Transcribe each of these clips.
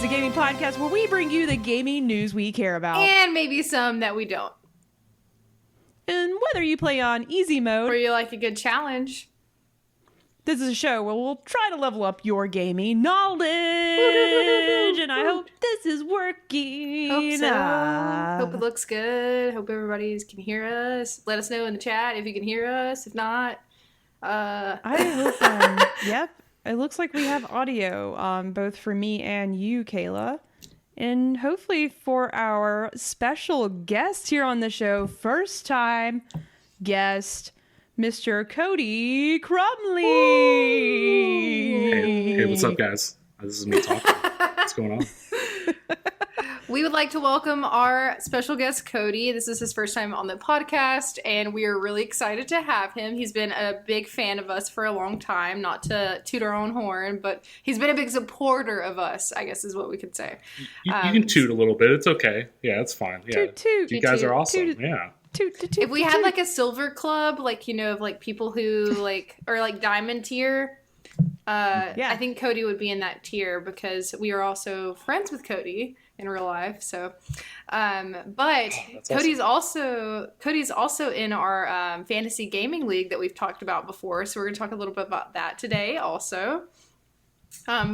is a gaming podcast where we bring you the gaming news we care about. And maybe some that we don't. And whether you play on easy mode or you like a good challenge, this is a show where we'll try to level up your gaming knowledge. And I hope this is working. Hope so. Hope it looks good. Hope everybody can hear us. Let us know in the chat if you can hear us. If not, I hope. Yep. It looks like we have audio, both for me and you, Kayla. And hopefully for our special guest here on the show, first time guest, Mr. Cody Crumley. Hey, what's up, guys? This is me talking. What's going on? We would like to welcome our special guest, Cody. This is his first time on the podcast, and we are really excited to have him. He's been a big fan of us for a long time, not to toot our own horn, but he's been a big supporter of us, I guess is what we could say. You can toot a little bit. It's okay. Yeah, it's fine. Yeah, toot, you guys toot, are awesome. toot. Yeah. If we had like a silver club, like, you know, of like people who like, or like diamond tier, I think Cody would be in that tier because we are also friends with Cody in real life. So, but Cody's awesome. also in our fantasy gaming league that we've talked about before. So we're going to talk a little bit about that today also.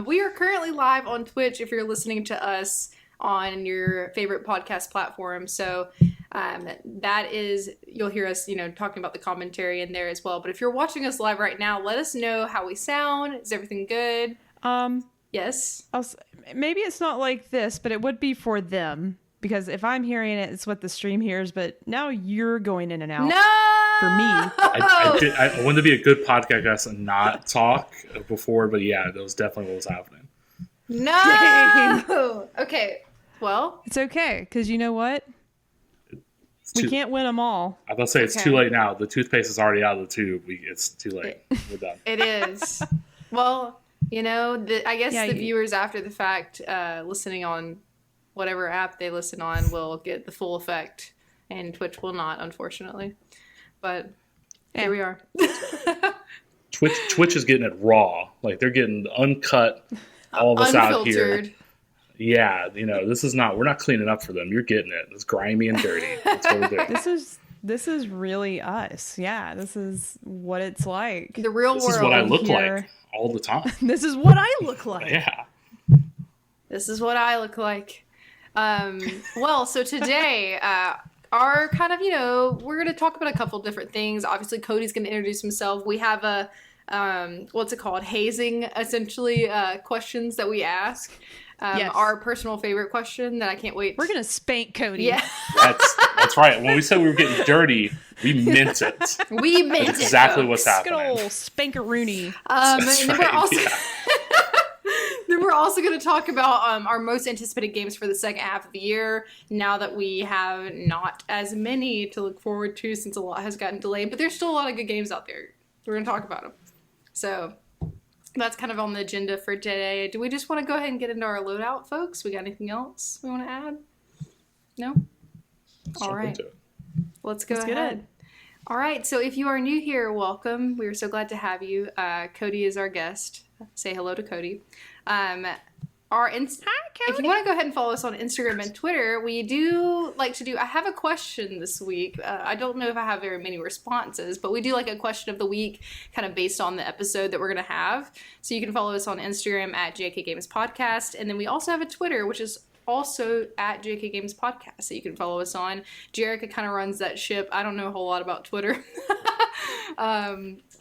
We are currently live on Twitch if you're listening to us on your favorite podcast platform. So that is, you'll hear us, you know, talking about the commentary in there as well. But if you're watching us live right now, let us know how we sound. Is everything good? Yes. Maybe it's not like this, but it would be for them. Because if I'm hearing it, it's what the stream hears. But now you're going in and out. No! For me. I wanted to be a good podcast guest and not talk before, but yeah, that was definitely what was happening. No! Okay. Well, it's okay, because you know what? We can't win them all. I was about to say, it's too late now. The toothpaste is already out of the tube. It's too late. We're done. It is. Well, you know, I guess the viewers after the fact listening on whatever app they listen on will get the full effect, and Twitch will not, unfortunately. But here we are. Twitch is getting it raw. Like, they're getting uncut, all of us out here. Yeah, you know, we're not cleaning up for them. You're getting it. It's grimy and dirty. That's what we're doing. This is really us. Yeah, this is what it's like. The real world. This is what I look like all the time. This is what I look like. Yeah. This is what I look like. Well, so today, our kind of, you know, we're going to talk about a couple different things. Obviously, Cody's going to introduce himself. We have a, what's it called? Hazing, essentially, questions that we ask. Yes. Our personal favorite question that I can't wait. We're going to spank Cody. Yeah. That's right. When we said we were getting dirty, we meant it. We meant That's exactly folks. what's happening. Good old spankaroonie. Then we're also going to talk about our most anticipated games for the second half of the year, now that we have not as many to look forward to since a lot has gotten delayed. But there's still a lot of good games out there. We're going to talk about them. So that's kind of on the agenda for today. Do we just want to go ahead and get into our loadout, folks? We got anything else we want to add? No? All right. Let's go ahead. All right. So if you are new here, welcome. We are so glad to have you. Cody is our guest. Say hello to Cody. Hi, Cody. If you want to go ahead and follow us on Instagram and Twitter, we do like to do, I have a question this week. I don't know if I have very many responses, but we do like a question of the week kind of based on the episode that we're going to have. So you can follow us on Instagram at JK Games Podcast. And then we also have a Twitter, which is also at JK Games Podcast, so you can follow us on. Jerica kind of runs that ship. I don't know a whole lot about Twitter.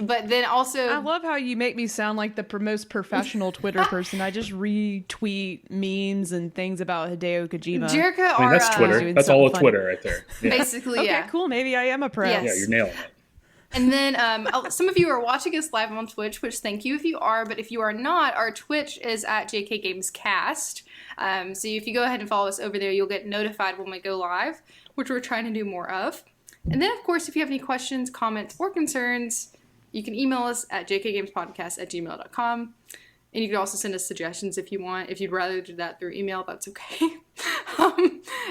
But then also, I love how you make me sound like the most professional Twitter person. I just retweet memes and things about Hideo Kojima. Jerica, that's Twitter. That's all of Twitter right there. Yeah. Basically, yeah. Okay, cool. Maybe I am a pro. Yes. Yeah, you're nailing it. And then some of you are watching us live on Twitch, which thank you if you are. But if you are not, our Twitch is at JK Games Cast. So if you go ahead and follow us over there, you'll get notified when we go live, which we're trying to do more of. And then, of course, if you have any questions, comments, or concerns, you can email us at jkgamespodcast@gmail.com. And you can also send us suggestions if you want. If you'd rather do that through email, that's okay.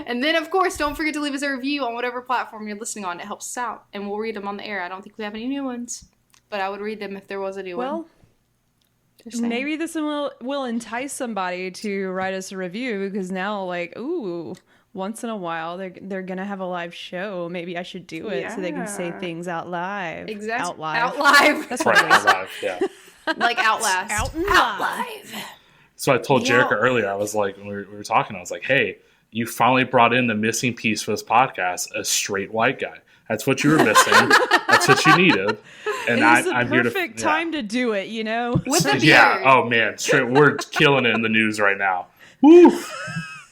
And then, of course, don't forget to leave us a review on whatever platform you're listening on. It helps us out. And we'll read them on the air. I don't think we have any new ones, but I would read them if there was a new one. maybe this will entice somebody to write us a review, because now, like, ooh, once in a while they're gonna have a live show. Maybe I should do it so they can say things out live. Exactly. Out live. Out live. That's Right, what it is. out live, yeah. Like Outlast. Out and Out live. live. So I told Jerica earlier, I was like, when we were talking, I was like, hey, you finally brought in the missing piece for this podcast, a straight white guy. That's what you were missing. That's what you needed. And It is the I'm here to perfect time to do it, you know? With the beard. Yeah. Oh man, straight. We're killing it in the news right now. Woo!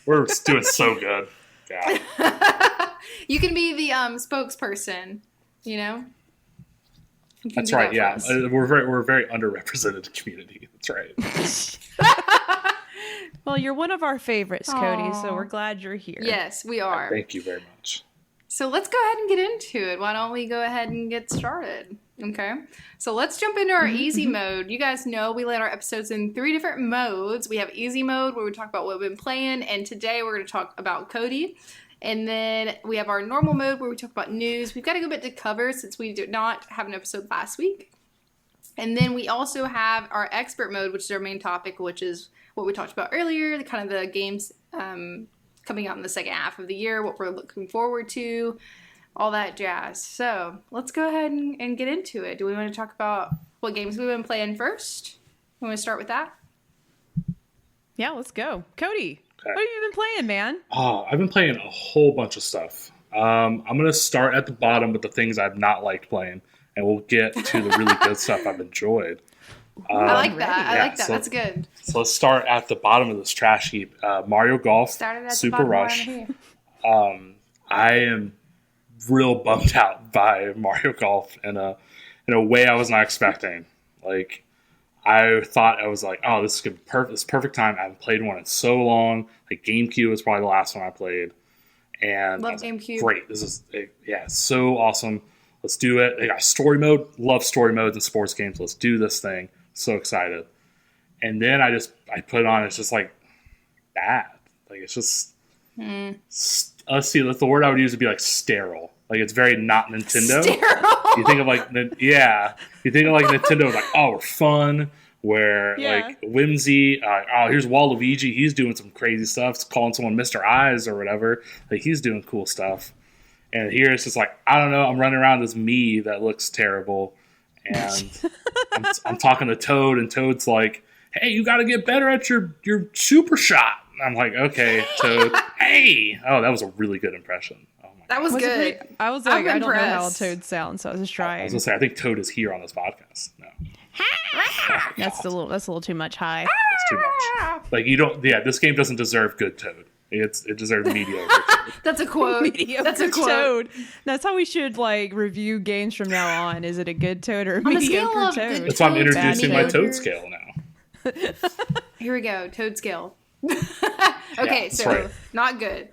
We're doing so good. God. You can be the spokesperson, you know? You can That's do right. that Yeah, for us. we're a very underrepresented community. That's right. Well, you're one of our favorites, Cody, so Aw. we're glad you're here. Yes, we are. Thank you very much. So let's go ahead and get into it. Why don't we go ahead and get started? Okay. So let's jump into our easy mode. You guys know we let our episodes in 3 different modes. We have easy mode where we talk about what we've been playing, and today we're going to talk about Cody. And then we have our normal mode where we talk about news. We've got a good bit to cover since we did not have an episode last week. And then we also have our expert mode, which is our main topic, which is what we talked about earlier, the kind of the games coming out in the second half of the year, what we're looking forward to, all that jazz. So let's go ahead and get into it. Do we want to talk about what games we've been playing first? We want to start with that? Yeah, let's go. Cody, Okay. what have you been playing, man? Oh, I've been playing a whole bunch of stuff. I'm going to start at the bottom with the things I've not liked playing, and we'll get to the really good stuff I've enjoyed. I like that. I yeah, like that. so- That's good. So let's start at the bottom of this trash heap. Mario Golf, Started at Super the bottom Rush. right here. I am real bummed out by Mario Golf in a way I was not expecting. Like, I thought, I was like, oh, this is good, this perfect time. I haven't played one in so long. Like, GameCube was probably the last one I played. And Love I was like, GameCube. great. This is, it's so awesome. Let's do it. They got story mode. Love story modes in sports games. Let's do this thing. So excited. And then I put it on. It's just like bad. Like, it's just, let's see, that's the word I would use would be like sterile. Like, it's very not Nintendo. Sterile. You think of like, you think of like Nintendo, like, oh, we're fun. Where like whimsy, oh, here's Waluigi, he's doing some crazy stuff, calling someone Mr. Eyes or whatever. Like, he's doing cool stuff. And here it's just like, I don't know, I'm running around as me that looks terrible. And I'm talking to Toad, and Toad's like, hey, you got to get better at your super shot. And I'm like, okay, Toad. Hey! Oh, that was a really good impression. Oh my That was Was it good. pretty- I was like, I'm I don't know how impressed. Toad sounds, so I was just I trying. was going to say, I think Toad is here on this podcast. No, That's a little too much high. it's too much. Like, you don't, this game doesn't deserve good Toad. It deserves mediocre Toad. That's a quote. That's a Mediocre quote. Toad. That's how we should like review games from now on. Is it a good Toad or a On a scale mediocre of Toad? good That's why I'm Toad, introducing my bad Toad scale now. Here we go. Toad scale. Yeah, Okay, that's so right. not good.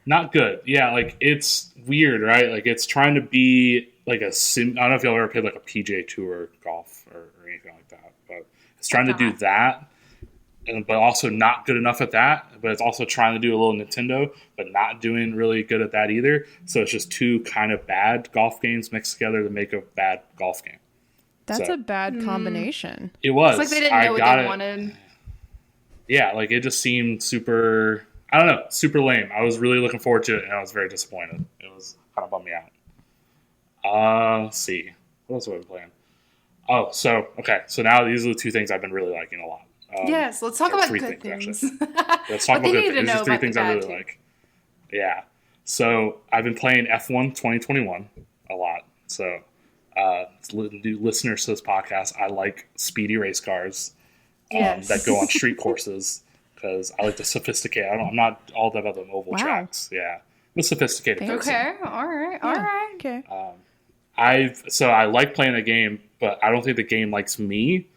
Not good. Yeah, like, it's weird, right? Like, it's trying to be like a sim. I don't know if y'all ever played like a PJ Tour golf or anything like that, but it's trying to do that, but also not good enough at that. But it's also trying to do a little Nintendo, but not doing really good at that either. So it's just two kind of bad golf games mixed together to make a bad golf game. That's So- a bad combination. It was. It's like they didn't know what they wanted. Yeah, like, it just seemed super, I don't know, super lame. I was really looking forward to it, and I was very disappointed. It was kind of bummed me out. Let's see. What else have I been playing? Oh, so now these are the two things I've been really liking a lot. Yes, let's talk or about three good things, things. Let's talk But they about good need to things. These know are three about the things I bad really too. like. Yeah. So I've been playing F1 2021 a lot. So new listeners to this podcast, I like speedy race cars Yes. that go on street courses, because I like to sophisticate. I'm not all that about the oval Wow. tracks. Yeah. I'm a sophisticated person. Okay, all right. Okay. I like playing a game, but I don't think the game likes me.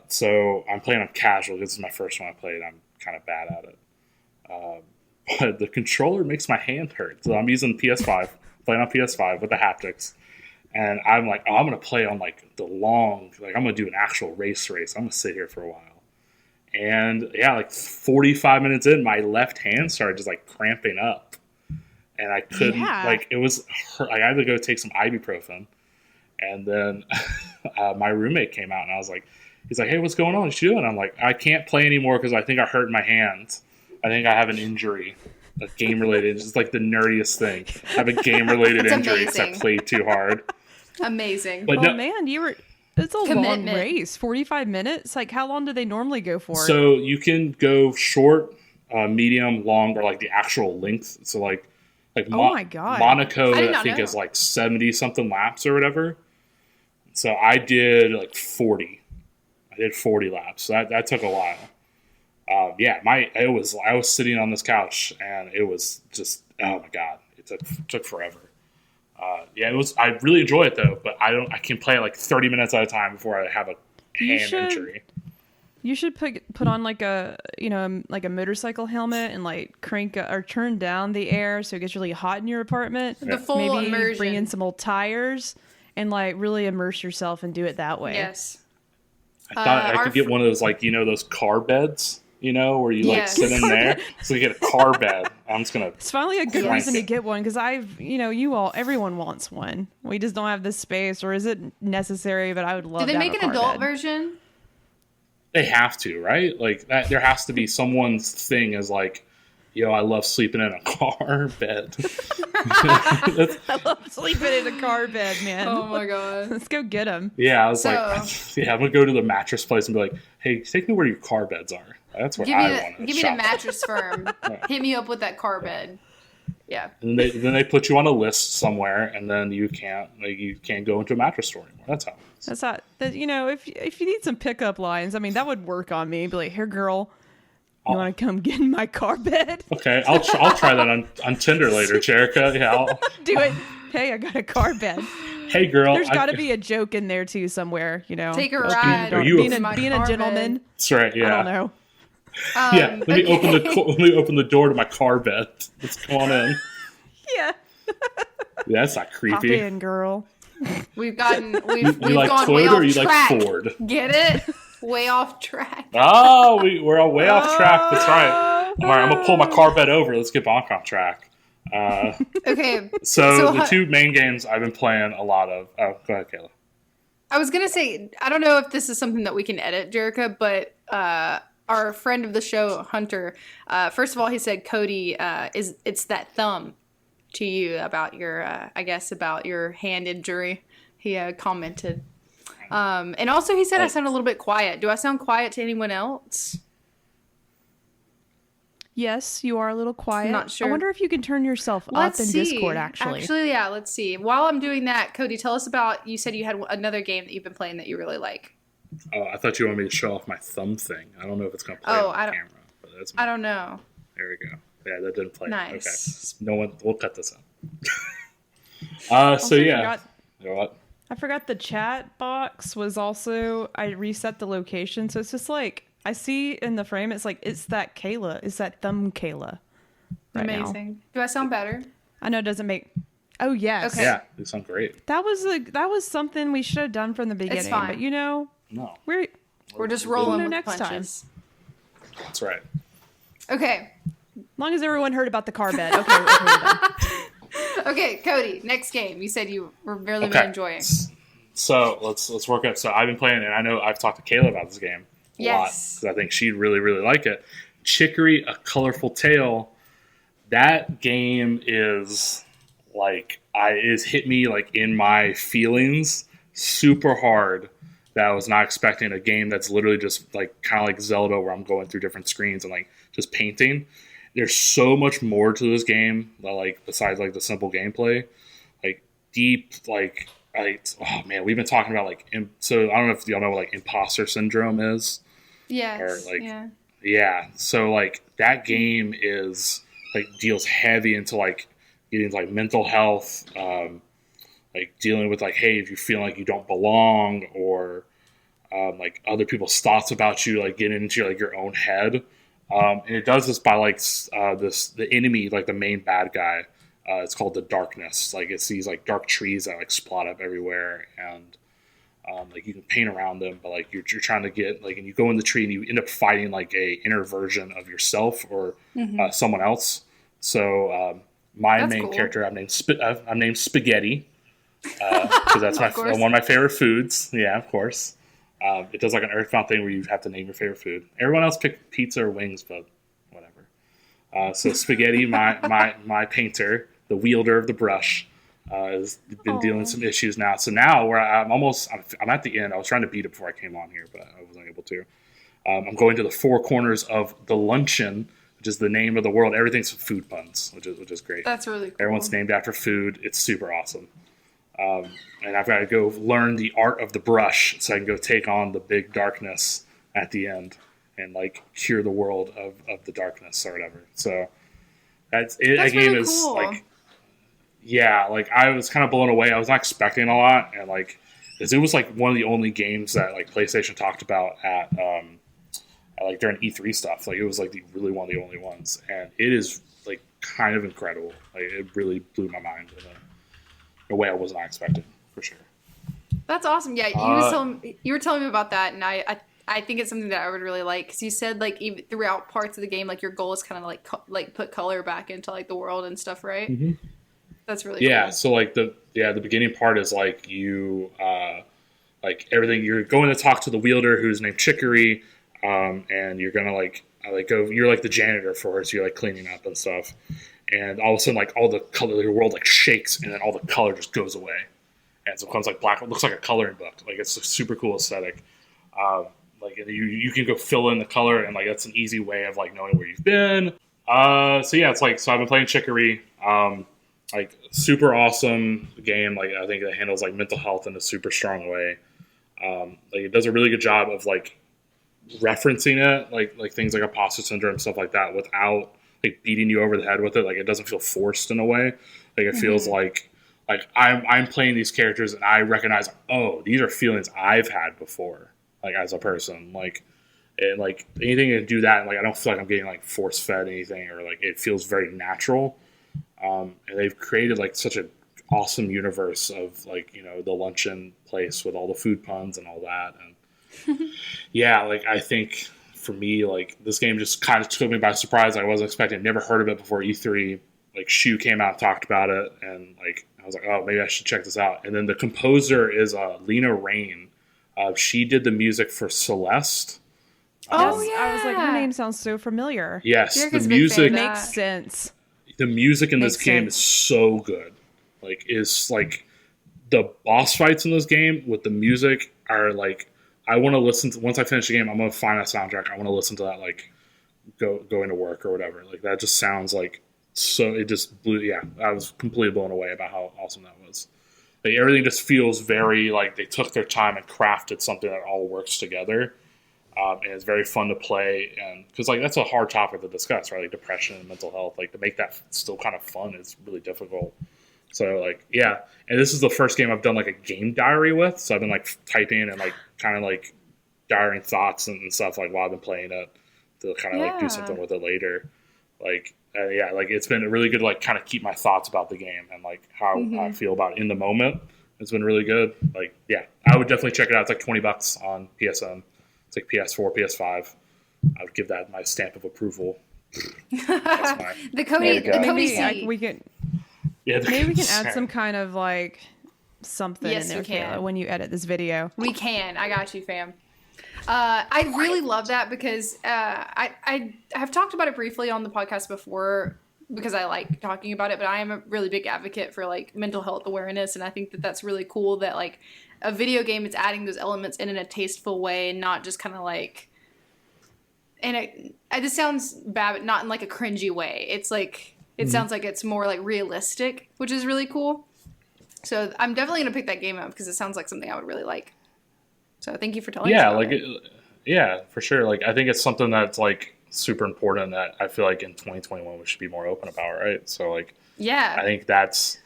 So I'm playing on casual. This is my first one I played. I'm kind of bad at it. But the controller makes my hand hurt. So I'm using PS5, playing on PS5 with the haptics. And I'm like, oh, I'm going to play on like the long, like, I'm going to do an actual race. I'm going to sit here for a while. And yeah, like 45 minutes in, my left hand started just like cramping up. And I couldn't, like, it was, I had to go take some ibuprofen. And then my roommate came out, and I was like, he's like, hey, what's going on? What you doing? I'm like, I can't play anymore because I think I hurt my hand. I think I have an injury. A game-related. It's just like the nerdiest thing. I have a game-related injury because I played too hard. Amazing. But man, it's a long race. 45 minutes? Like, how long do they normally go for? So you can go short, medium, long, or like the actual length. So like oh my God. Monaco, I think is like 70-something laps or whatever. So I did like 40. I did 40 laps. So that took a while. I was sitting on this couch and it was just, oh my God, it took forever. It was. I really enjoy it though, but I can play like 30 minutes at a time before I have a hand injury. You should put on like a motorcycle helmet and like crank or turn down the air so it gets really hot in your apartment. The full Maybe immersion. bring in some old tires and like really immerse yourself and do it that way. Yes. I thought I could get one of those like those car beds. Where you like sit in there, so you get a car bed. I'm just gonna. It's finally a good reason to get one because everyone wants one. We just don't have the space, or is it necessary? But I would love. Do they make an adult bed. version? They have to, right? Like that. There has to be someone's thing as like, I love sleeping in a car bed. I love sleeping in a car bed, man. Oh my God. Let's go get them. Yeah, I was like, I'm gonna go to the mattress place and be like, hey, take me where your car beds are. That's what I want to give me the mattress firm. Hit me up with that car bed. Yeah. And then they put you on a list somewhere, and then you can't go into a mattress store anymore. That's how. That's how. If you need some pickup lines, I mean, that would work on me. Be like, here, girl, you want to come get in my car bed? Okay, I'll try that on Tinder later, Jerica. Yeah, I'll do it. Hey, I got a car bed. Hey, girl. There's got to be a joke in there too somewhere. Take a ride. Being a gentleman. Bed? That's right. Yeah. I don't know. Let me open the door to my car bed. Let's come on in. Yeah. That's not creepy. Hop in, girl. We've gone like way Toyota off or you track. like Ford? Get it? Way off track. Oh, we're all way off track. That's right. All right, I'm gonna pull my car bed over. Let's get back on track. Okay. So the two main games I've been playing a lot of. Oh, go ahead, Kayla. I was gonna say, I don't know if this is something that we can edit, Jerica, but our friend of the show, Hunter, first of all, he said, Cody, it's that thumb to you about your, about your hand injury. He commented. And also he said I sound a little bit quiet. Do I sound quiet to anyone else? Yes, you are a little quiet. Not sure. I wonder if you can turn yourself up in Discord, actually. Actually, yeah, let's see. While I'm doing that, Cody, tell us about, you said you had another game that you've been playing that you really like. Oh, I thought you wanted me to show off my thumb thing. I don't know if it's going to play on the camera. But I don't know. There we go. Yeah, that didn't play. Nice. Okay. No one. We'll cut this out. I forgot the chat box was also. I reset the location, so it's just like I see in the frame. It's like it's that Kayla. It's that thumb Kayla. Amazing. Now. Do I sound better? I know it doesn't make. Oh yes. Okay. Yeah, you sound great. That was something we should have done from the beginning. It's fine. But no, we're just rolling with next punches. Time. That's right. Okay. As long as everyone heard about the car bed. Okay. Okay, Cody. Next game. You said you were really enjoying. So let's work up. So I've been playing, and I know I've talked to Kayla about this game a lot because I think she'd really, really like it. Chicory: A Colorful Tale. That game is is hit me like in my feelings super hard. That I was not expecting a game that's literally just like kind of like Zelda, where I'm going through different screens and like just painting. There's so much more to this game, like besides like the simple gameplay, like deep, oh man, we've been talking about so I don't know if y'all know what like imposter syndrome is. Yes. Or yeah. So like that game is like deals heavy into like getting like mental health, like dealing with like, hey, if you feel like you don't belong, or like other people's thoughts about you, like getting into like your own head. And it does this by like the enemy, like the main bad guy. It's called the Darkness. Like it's these like dark trees that like splot up everywhere, and like you can paint around them, but like you're trying to get like, and you go in the tree and you end up fighting like a inner version of yourself or someone else. So that's main character, I'm named Spaghetti because that's one of my favorite foods. Yeah, of course. It does like an Earthbound thing where you have to name your favorite food. Everyone else picked pizza or wings, but whatever. So Spaghetti, my painter, the wielder of the brush, has been dealing with some issues now. So now where I'm at the end. I was trying to beat it before I came on here, but I wasn't able to. I'm going to the four corners of the luncheon, which is the name of the world. Everything's food puns, which is great. That's really cool. Everyone's named after food. It's super awesome. And I've got to go learn the art of the brush so I can go take on the big darkness at the end and like cure the world of the darkness or whatever. So that's it. That game really is cool. like, yeah, like I was kind of blown away. I was not expecting a lot, and like it was like one of the only games that like PlayStation talked about at like during E3 stuff. Like it was like really one of the only ones, and it is like kind of incredible. Like it really blew my mind in a way I was not expecting, for sure. That's awesome. Yeah, you were telling me about that, and I think it's something that I would really like, because you said like even throughout parts of the game, like your goal is kind of like put color back into like the world and stuff, right? Mm-hmm. That's really cool. So like the beginning part is like you like everything. You're going to talk to the wielder who's named Chicory, and you're gonna like go. You're like the janitor for her, so you're like cleaning up and stuff. And all of a sudden, like all the color, your world like shakes, and then all the color just goes away, and so it becomes like black. It looks like a coloring book. Like it's a super cool aesthetic. Like you can go fill in the color, and like that's an easy way of like knowing where you've been. So yeah, it's like I've been playing Chicory. Like super awesome game. Like I think it handles like mental health in a super strong way. Like it does a really good job of like referencing it, like things like imposter syndrome, stuff like that, without like beating you over the head with it. Like it doesn't feel forced in a way. Like it feels like I'm playing these characters and I recognize, oh, these are feelings I've had before, like as a person. Like and like anything to do that, and like I don't feel like I'm getting like force fed anything, or like it feels very natural. And they've created like such an awesome universe of like, you know, the luncheon place with all the food puns and all that. And yeah, like I think for me, like this game just kind of took me by surprise. I wasn't expecting, never heard of it before E3. Like Shu came out and talked about it, and like I was like, oh, maybe I should check this out. And then the composer is Lena Raine. She did the music for Celeste. Oh yeah, I was like, her name sounds so familiar. Yes, Jerica's the music makes sense. The music in this game is so good. Like, is like the boss fights in this game with the music are like, I want to listen to, once I finish the game, I'm going to find that soundtrack. I want to listen to that, like, going to work or whatever. Like, that just sounds like, so it just blew, yeah, I was completely blown away about how awesome that was. Like, everything just feels very, like, they took their time and crafted something that all works together. And it's very fun to play, and because like that's a hard topic to discuss, right? Like depression and mental health. Like to make that still kind of fun is really difficult. So like yeah, and this is the first game I've done like a game diary with. So I've been like typing and like kind of like diarying thoughts and stuff like while I've been playing it to kind of like do something with it later. Like yeah, like it's been really good to like kind of keep my thoughts about the game and like how I feel about it in the moment. It's been really good. Like yeah, I would definitely check it out. It's like $20 on PSN. It's like PS4, PS5. I would give that my stamp of approval. The Cody maybe we can add some kind of like something in there, Kayla, when you edit this video. We can. I got you, fam. I really love that because I have talked about it briefly on the podcast before because I like talking about it, but I am a really big advocate for like mental health awareness, and I think that that's really cool that like a video game is adding those elements in a tasteful way and not just kind of like, and this sounds bad, but not in like a cringy way. It's like, it sounds like it's more like realistic, which is really cool. So I'm definitely going to pick that game up because it sounds like something I would really like. So thank you for telling us about it. Yeah, for sure. Like, I think it's something that's like super important that I feel like in 2021 we should be more open about, right? So like, yeah, I think that's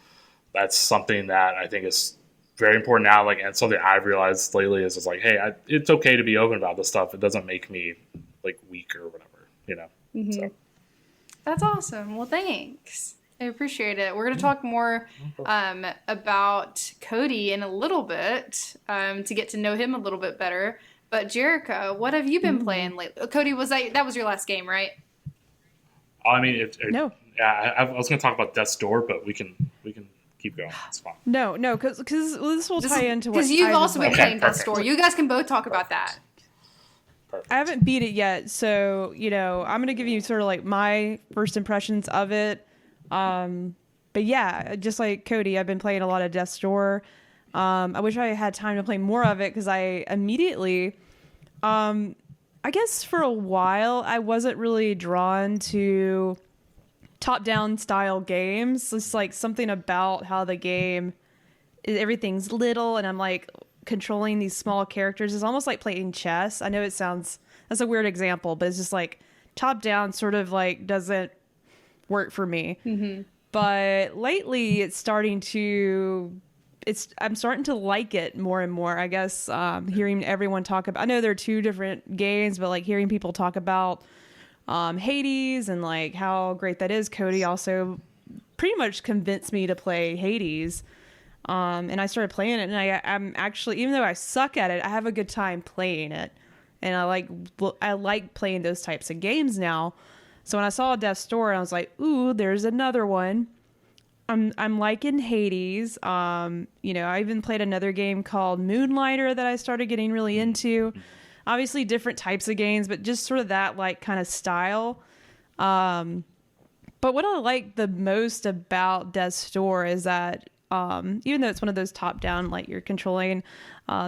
something that I think is very important now, like, and something I've realized lately is like, hey, it's okay to be open about this stuff. It doesn't make me like weak or whatever, you know. So that's awesome. Well, thanks. I appreciate it. We're going to talk more about Cody in a little bit to get to know him a little bit better. But Jerica, what have you been playing lately? Cody, that was your last game, right? I mean, no. Yeah, I was going to talk about Death's Door, but we can Keep going. It's fine. No, because this will tie into what... Because you've also been playing Death's perfect. Door. You guys can both talk about that. Perfect. I haven't beat it yet, so, I'm going to give you sort of like my first impressions of it. But yeah, just like Cody, I've been playing a lot of Death's Door. I wish I had time to play more of it because I immediately... I guess for a while, I wasn't really drawn to top-down style games. It's like something about how the game, everything's little, and I'm like controlling these small characters. It's almost like playing chess. I know that's a weird example, but it's just like top-down sort of like doesn't work for me. Mm-hmm. But lately, I'm starting to like it more and more, I guess. Hearing everyone talk about, I know there are two different games, but like hearing people talk about Hades and like how great that is. Cody also pretty much convinced me to play Hades. And I started playing it, and I'm actually, even though I suck at it, I have a good time playing it. And I like playing those types of games now. So when I saw Death's Door, I was like, ooh, there's another one. I'm liking Hades. I even played another game called Moonlighter that I started getting really into. Obviously different types of games, but just sort of that like kind of style. But what I like the most about Death's Door is that even though it's one of those top down, like you're controlling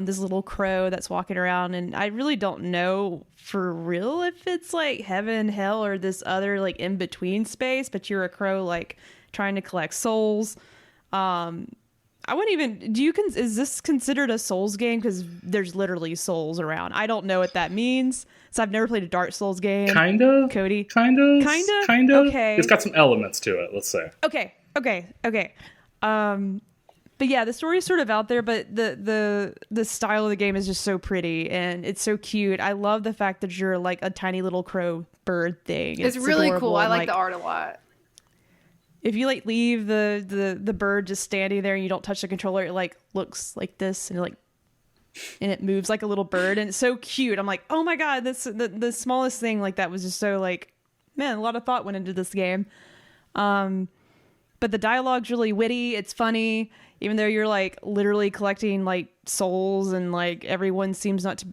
this little crow that's walking around, and I really don't know for real if it's like heaven, hell, or this other like in between space, but you're a crow like trying to collect souls. I wouldn't even, is this considered a Souls game? Because there's literally souls around. I don't know what that means. So I've never played a Dark Souls game. Kind of. Cody? Kind of. Okay. It's got some elements to it, let's say. Okay. But yeah, the story is sort of out there, but the style of the game is just so pretty and it's so cute. I love the fact that you're like a tiny little crow bird thing. It's really cool. I like the art a lot. If you like leave the bird just standing there and you don't touch the controller, it like looks like this and it moves like a little bird, and it's so cute. I'm like, oh my god, this the smallest thing like that was just so like, man, a lot of thought went into this game. But the dialogue's really witty. It's funny, even though you're like literally collecting like souls and like everyone seems not to.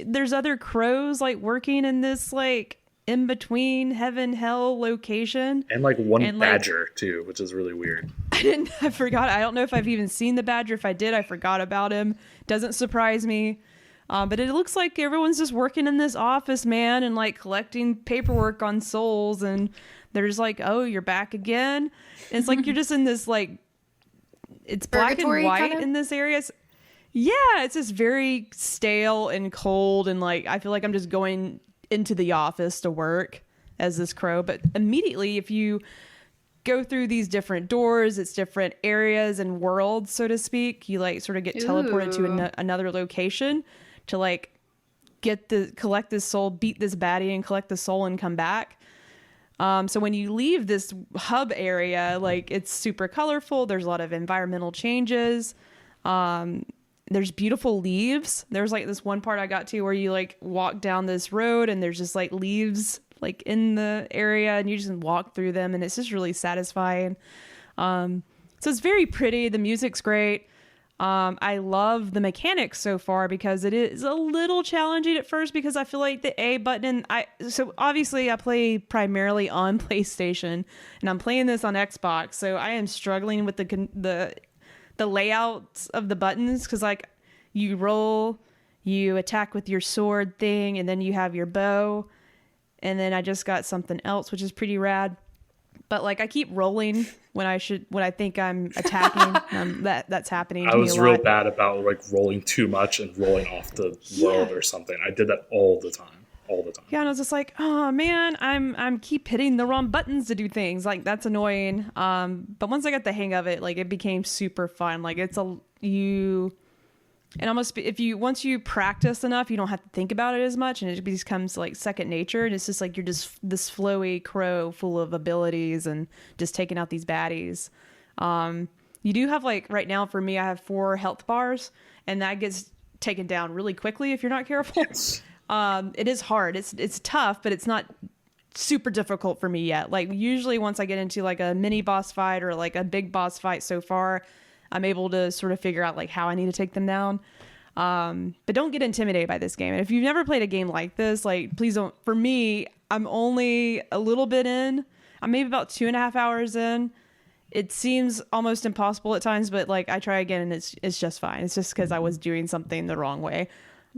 There's other crows like working in this like in between heaven hell location, and like one badger too, which is really weird. I forgot. I don't know if I've even seen the badger. If I did, I forgot about him. Doesn't surprise me. But it looks like everyone's just working in this office, man, and like collecting paperwork on souls, and they're just like, oh, you're back again. And it's like you're just in this like, it's black and white kind of? In this area. Yeah, it's just very stale and cold, and like I feel like I'm just going into the office to work as this crow. But immediately, if you go through these different doors, it's different areas and worlds, so to speak. You like sort of get teleported to another location to like collect this soul, beat this baddie, and collect the soul and come back. So when you leave this hub area, like it's super colorful. There's a lot of environmental changes. There's beautiful leaves. There's like this one part I got to where you like walk down this road and there's just like leaves like in the area and you just walk through them and it's just really satisfying. So it's very pretty. The music's great. I love the mechanics so far because it is a little challenging at first because I feel like the A button, so obviously I play primarily on PlayStation and I'm playing this on Xbox. So I am struggling with the layouts of the buttons because like you roll, you attack with your sword thing, and then you have your bow, and then I just got something else which is pretty rad. But like I keep rolling when I think I'm attacking. That's happening to me a lot. I was real bad about like rolling too much and rolling off the world or something. I did that all the time. Yeah, and I was just like, oh man, I'm keep hitting the wrong buttons to do things. Like that's annoying. But once I got the hang of it, like it became super fun. Like once you practice enough, you don't have to think about it as much, and it becomes like second nature. And it's just like you're just this flowy crow full of abilities and just taking out these baddies. You do have like right now for me, I have 4 health bars, and that gets taken down really quickly if you're not careful. Yes. It is hard. It's tough, but it's not super difficult for me yet. Like usually once I get into like a mini boss fight or like a big boss fight so far, I'm able to sort of figure out like how I need to take them down. But don't get intimidated by this game. And if you've never played a game like this, like please don't. For me, I'm only a little bit in. I'm maybe about 2.5 hours in. It seems almost impossible at times, but like I try again and it's just fine. It's just because I was doing something the wrong way.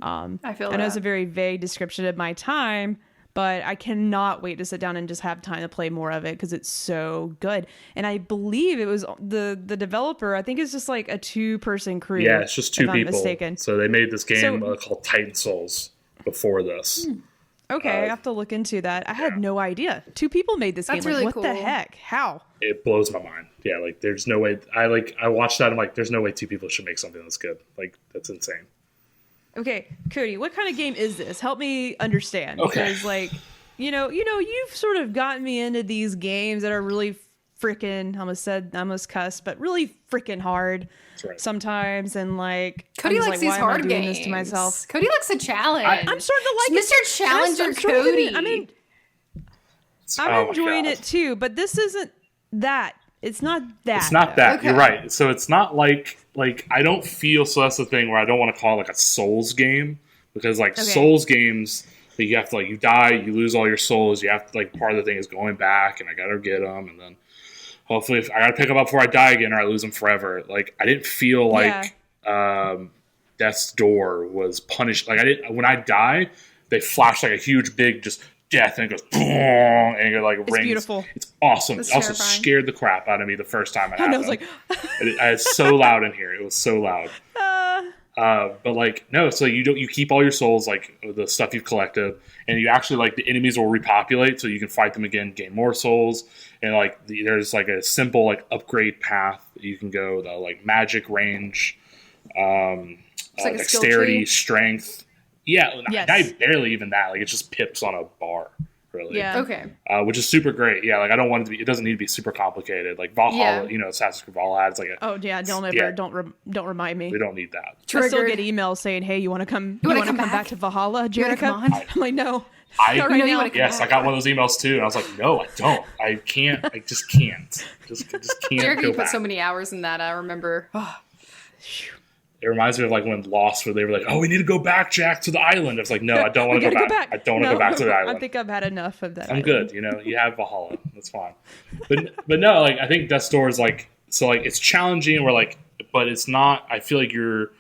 I know it's a very vague description of my time, but I cannot wait to sit down and just have time to play more of it because it's so good. And I believe it was the developer. I think it's just like a 2-person crew. Yeah, it's just 2 people. I'm mistaken. So they made this game called Titan Souls before this. Okay, I have to look into that. I had no idea. 2 people made this game. That's really what cool. the heck? How? It blows my mind. Yeah, like there's no way. I watched that. I'm like, there's no way 2 people should make something that's good. Like that's insane. Okay, Cody, what kind of game is this? Help me understand. Okay. Because like, you've sort of gotten me into these games that are really freaking, I almost cussed, but really freaking hard Right. sometimes. And like, Cody likes these hard doing games. this to myself? Cody likes a challenge. I'm starting to like Mr. Challenger Cody. I'm enjoying it too, but this isn't that. It's not that. It's not that. Okay. You're right. So it's not like I don't feel. So that's the thing where I don't want to call it like a Souls game because like Souls games, you have to like you die, you lose all your souls. You have to like part of the thing is going back, and I gotta get them, and then hopefully if I gotta pick them up before I die again, or I lose them forever. Like I didn't feel like Death's Door was punished. Like I didn't when I die, they flash like a huge big just death and it goes boom and it like rings. It's beautiful. It's awesome. That's It also terrifying. scared the crap out of me the first time it happened. I was like, It's so loud in here. It was so loud. But like no, so you keep all your souls, like the stuff you've collected, and you actually like the enemies will repopulate, so you can fight them again, gain more souls, and like there's like a simple like upgrade path that you can go, the like magic range, like a skill dexterity, tree? strength. Yeah, Yes. not barely even that. Like it's just pips on a bar, really. Yeah. Okay. Which is super great. Yeah, like I don't want it to be. It doesn't need to be super complicated. Like Valhalla, Yeah. Assassin's Creed Valhalla. It's like oh yeah, don't remind me. we don't need that. I still Triggered. get emails saying, "Hey, you want to come? You wanna wanna come come back back? to Valhalla, You wanna Jerica?" come on? I'm like, no. I Not right you now. wanna come Yes, back. I got one of those emails too, and I was like, no, I don't. I can't. I just can't. Just can't Jerica, go you put back. so many hours in that. I remember. It reminds me of like when Lost, where they were like, "Oh, we need to go back, Jack, to the island." It's like, no, I don't want to go back. I don't want to go back to the island. I think I've had enough of that. I'm island. good. You have Valhalla. That's fine. But no, like I think Death's Door is like so like it's challenging. We're like, but it's not. I feel like you're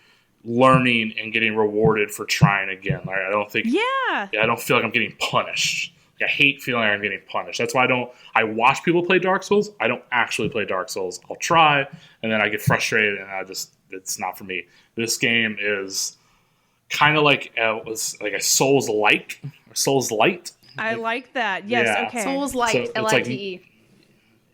learning and getting rewarded for trying again. Like I don't think. Yeah. I don't feel like I'm getting punished. Like, I hate feeling like I'm getting punished. That's why I watch people play Dark Souls. I don't actually play Dark Souls. I'll try, and then I get frustrated, and it's not for me. This game is kind of like it was like a Souls Light. I like that. Yes. Yeah. Okay. Souls Light, So it's like- Lite.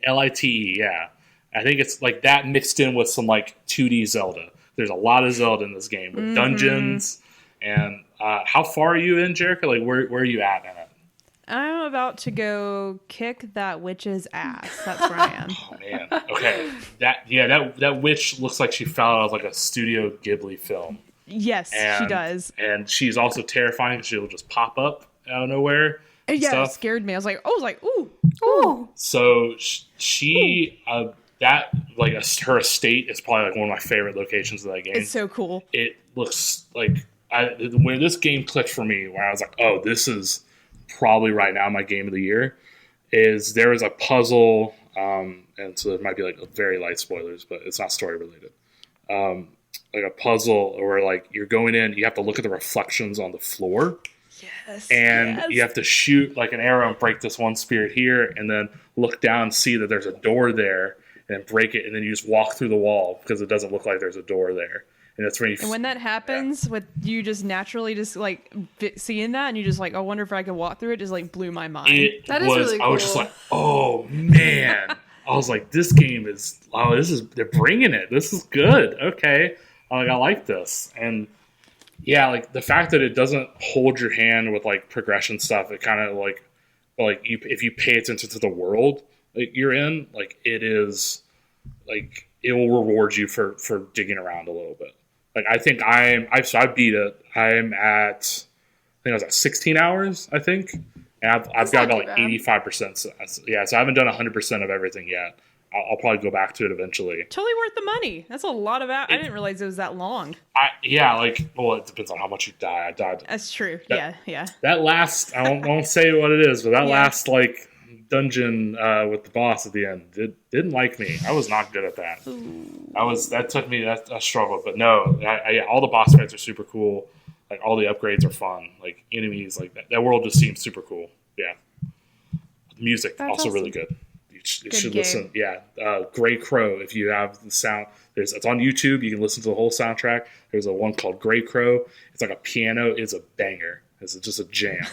LITE, yeah. I think it's like that mixed in with some like 2D Zelda. There's a lot of Zelda in this game with dungeons. And how far are you in, Jerica? Like where are you at in it? I'm about to go kick that witch's ass. That's where I am. Oh man. Okay. That witch looks like she fell out of like a Studio Ghibli film. Yes, she does. And she's also terrifying because she'll just pop up out of nowhere. and Yeah, stuff. it scared me. I was like, ooh. Ooh. So she her estate is probably like one of my favorite locations of that game. It's so cool. It looks like where this game clicked for me, where I was like, oh, this is probably right now my game of the year, is there is a puzzle, and so there might be like very light spoilers, but it's not story related. Like a puzzle where like you're going in, you have to look at the reflections on the floor. Yes. And you have to shoot like an arrow and break this one spirit here, and then look down and see that there's a door there, and then break it, and then you just walk through the wall because it doesn't look like there's a door there. And that's when you. And when that happens, with you just naturally just like seeing that, and you just like, I wonder if I could walk through it, just like blew my mind. That is really I was just cool. like, oh man. I was like, this game is. Oh, they're bringing it. This is good. Okay, I like this. And yeah, like the fact that it doesn't hold your hand with like progression stuff, it kind of like if you pay attention to the world that you're in, like it is, like it will reward you for digging around a little bit. Like I think I beat it. I think I was at 16 hours. I think And I've got about like bad. 85%. So I haven't done 100% of everything yet. I'll probably go back to it eventually. Totally worth the money. That's a lot of I didn't realize it was that long. It depends on how much you die. I died. That's true. Yeah. That last, I won't say what it is, but that last like dungeon with the boss at the end didn't like me. I was not good at that. That struggled. But no, all the boss fights are super cool. Like all the upgrades are fun. Like enemies, like that world just seems super cool. Yeah. Music That's also awesome. really good. You should game. listen. Yeah, Grey Crow. If you have the sound, it's on YouTube. You can listen to the whole soundtrack. There's a one called Grey Crow. It's like a piano. It's a banger. It's just a jam.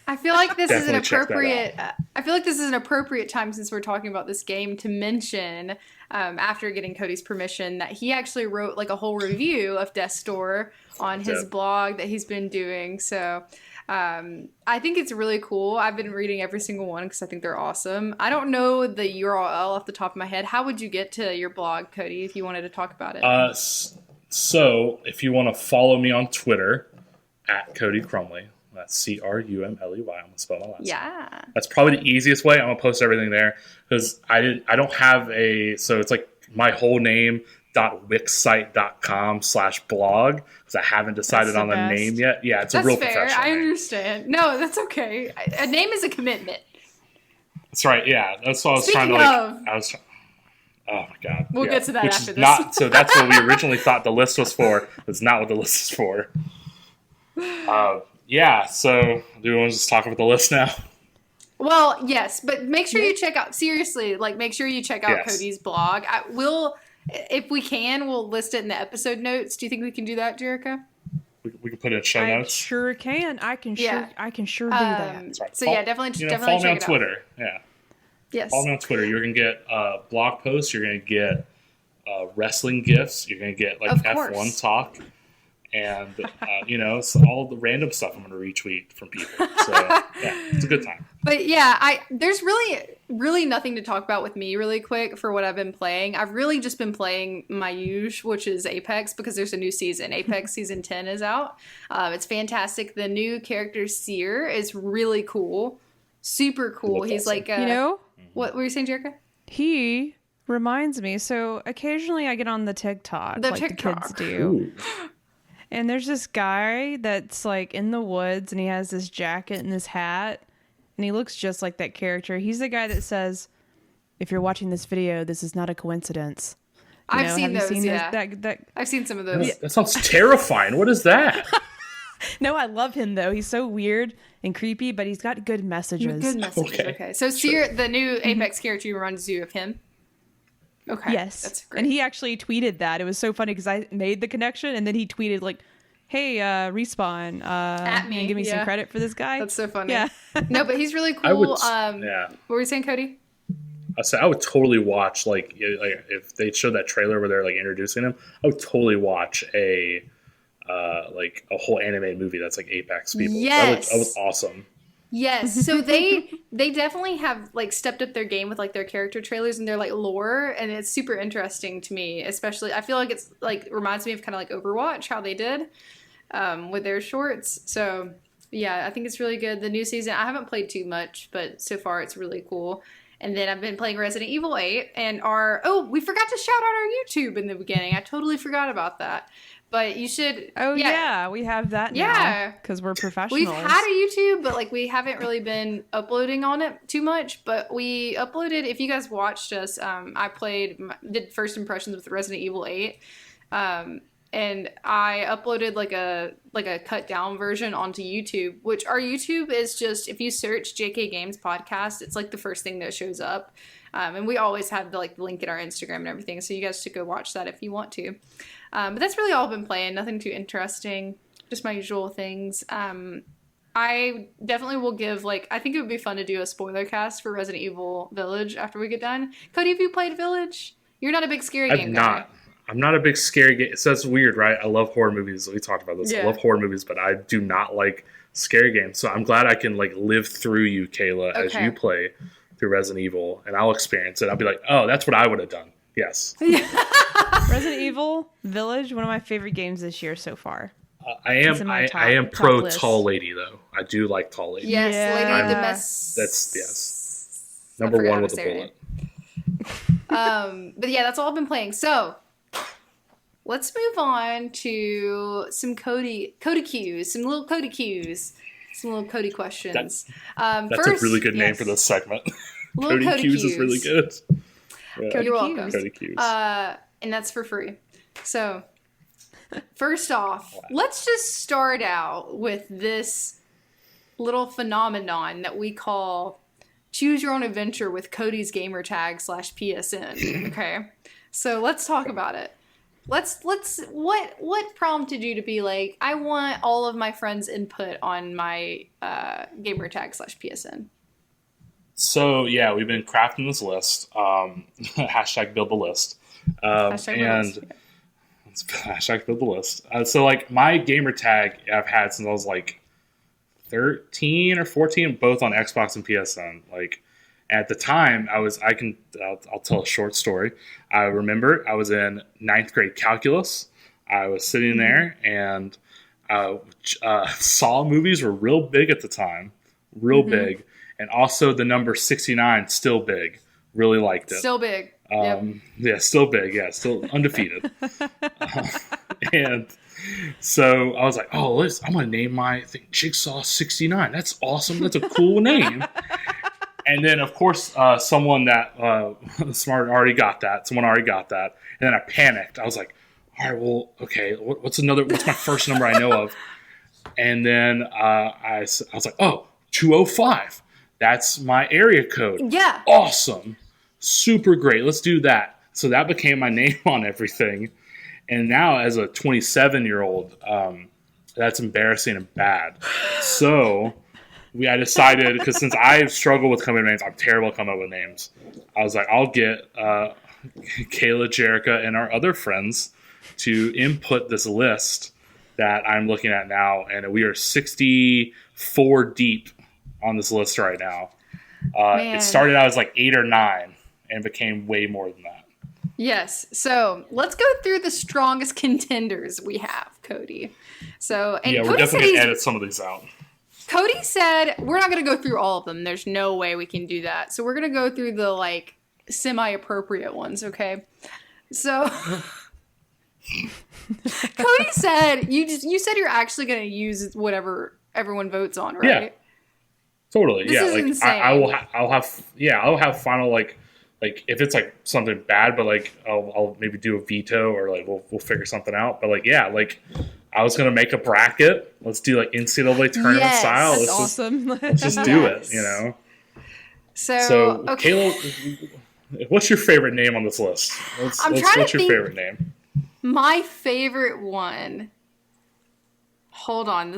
I feel like this is an Definitely check that appropriate. I feel like this is an appropriate time since we're talking about this game to mention, after getting Cody's permission, that he actually wrote like a whole review of Death's Door on his blog that he's been doing. So I think it's really cool. I've been reading every single one because I think they're awesome. I don't know the URL off the top of my head. How would you get to your blog, Cody, if you wanted to talk about it? So if you want to follow me on Twitter at Cody Crumley. That's Crumley. I'm gonna spell my last name. Yeah. That's probably the easiest way. I'm gonna post everything there because I don't have so it's like my whole name .wixsite.com/blog because I haven't decided on the name yet. Yeah, it's a real fair. professional I name. understand. No, that's okay. A name is a commitment. That's right. Yeah, that's what I was Speaking trying to oh my god. We'll get to that after this. So that's what we originally thought the list was for. That's not what the list is for. Yeah, so do we want to just talk about the list now? Well, yes, but make sure you check out, seriously, like make sure you check out Cody's blog. If we can, we'll list it in the episode notes. Do you think we can do that, Jerica? We can put it in show notes. Sure can. I can sure do that. Right. So definitely follow me on check it Twitter. out. Yeah. Yes. Follow me on Twitter. You're gonna get blog posts. You're gonna get wrestling gifs. You're gonna get like F1 talk. And, so all the random stuff I'm going to retweet from people. So, yeah, it's a good time. But, yeah, there's really nothing to talk about with me really quick for what I've been playing. I've really just been playing my usual, which is Apex, because there's a new season. Apex Season 10 is out. It's fantastic. The new character, Seer, is really cool. Super cool. He's awesome. like, what were you saying, Jerica? He reminds me, so occasionally I get on the TikTok, the kids do. Ooh. And there's this guy that's like in the woods and he has this jacket and this hat and he looks just like that character. He's the guy that says, if you're watching this video, this is not a coincidence. I've seen those, That I've seen some of those. That sounds terrifying. What is that? No, I love him though. He's so weird and creepy, but he's got good messages. Okay. So Seer, the new Apex character, reminds you of him? Okay. Yes. That's great. And he actually tweeted that. It was so funny because I made the connection and then he tweeted like, hey, Respawn, at me, give me some credit for this guy. That's so funny. Yeah. No, but he's really cool. What were you saying, Cody? I would totally watch like if they showed that trailer where they're like introducing him. I would totally watch a whole animated movie that's like Apex people. Yes. That was awesome. Yes, so they definitely have like stepped up their game with like their character trailers and their like lore, and it's super interesting to me. Especially, I feel like it's like reminds me of kind of like Overwatch, how they did with their shorts. So yeah, I think it's really good. The new season, I haven't played too much, but so far it's really cool. And then I've been playing Resident Evil 8, and we forgot to shout out our YouTube in the beginning. I totally forgot about that. But you should... Oh, yeah. We have that now. Because we're professionals. We've had a YouTube, but like we haven't really been uploading on it too much. But we uploaded... If you guys watched us, I did first impressions with Resident Evil 8. And I uploaded like a cut down version onto YouTube, which our YouTube is just... If you search JK Games Podcast, it's like the first thing that shows up. And we always have the link in our Instagram and everything. So you guys should go watch that if you want to. But that's really all I've been playing. Nothing too interesting. Just my usual things. I definitely will give, I think it would be fun to do a spoiler cast for Resident Evil Village after we get done. Cody, have you played Village? You're not a big scary game guy. I'm not a big scary game. So that's weird, right? I love horror movies. We talked about this. Yeah. I love horror movies, but I do not like scary games. So I'm glad I can, live through you, Kayla, as you play through Resident Evil. And I'll experience it. I'll be like, oh, that's what I would have done. Yes. Resident Evil Village, one of my favorite games this year so far. I am pro tall lady though. I do like tall lady. Yes, lady of the best. That's number one with a bullet. But yeah, that's all I've been playing. So let's move on to some Cody cues, some little Cody cues, some little Cody questions. That's first, a really good name for this segment. Cody cues is really good. Yeah. You're welcome. Cody cues. And that's for free. So first off, let's just start out with this little phenomenon that we call Choose Your Own Adventure with Cody's Gamertag /PSN. Okay, so let's talk about it. What prompted you to be like, I want all of my friends' input on my Gamertag /PSN? So yeah, we've been crafting this list. Hashtag build the list. Hashtag build the list. So like my gamer tag I've had since I was like 13 or 14, both on Xbox and PSN. Like at the time I'll tell a short story. I remember I was in 9th grade calculus. I was sitting there and Saw movies were real big at the time. Real big. And also the number 69, still big. Really liked it. Still big. Yeah, still big. Yeah, still undefeated. And so I was like, I'm going to name my thing Jigsaw 69. That's awesome. That's a cool name. And then, of course, someone that smart already got that. Someone already got that. And then I panicked. I was like, all right, well, okay, what's my first number I know of? And then I was like, 205. That's my area code. Yeah. Awesome. Super great. Let's do that. So that became my name on everything. And now as a 27-year-old, that's embarrassing and bad. So I decided, because since I struggle with coming up with names, I'm terrible at coming up with names. I was like, I'll get Kayla, Jerica, and our other friends to input this list that I'm looking at now. And we are 64 deep on this list right now. It started out as like 8 or 9 and became way more than that. Yes. So let's go through the strongest contenders we have, Cody. So, and yeah, we're Cody definitely going to edit some of these out. Cody said we're not going to go through all of them. There's no way we can do that. So we're going to go through the like semi-appropriate ones, okay? So Cody said you said you're actually going to use whatever everyone votes on, right? Yeah. Totally. This is insane. I'll have final like if it's like something bad, but like I'll maybe do a veto or like we'll figure something out. But like I was gonna make a bracket. Let's do like NCAA tournament style. That's awesome. Let's just do it. You know. So okay. Kayla, what's your favorite name on this list? What's your favorite name? My favorite one. Hold on.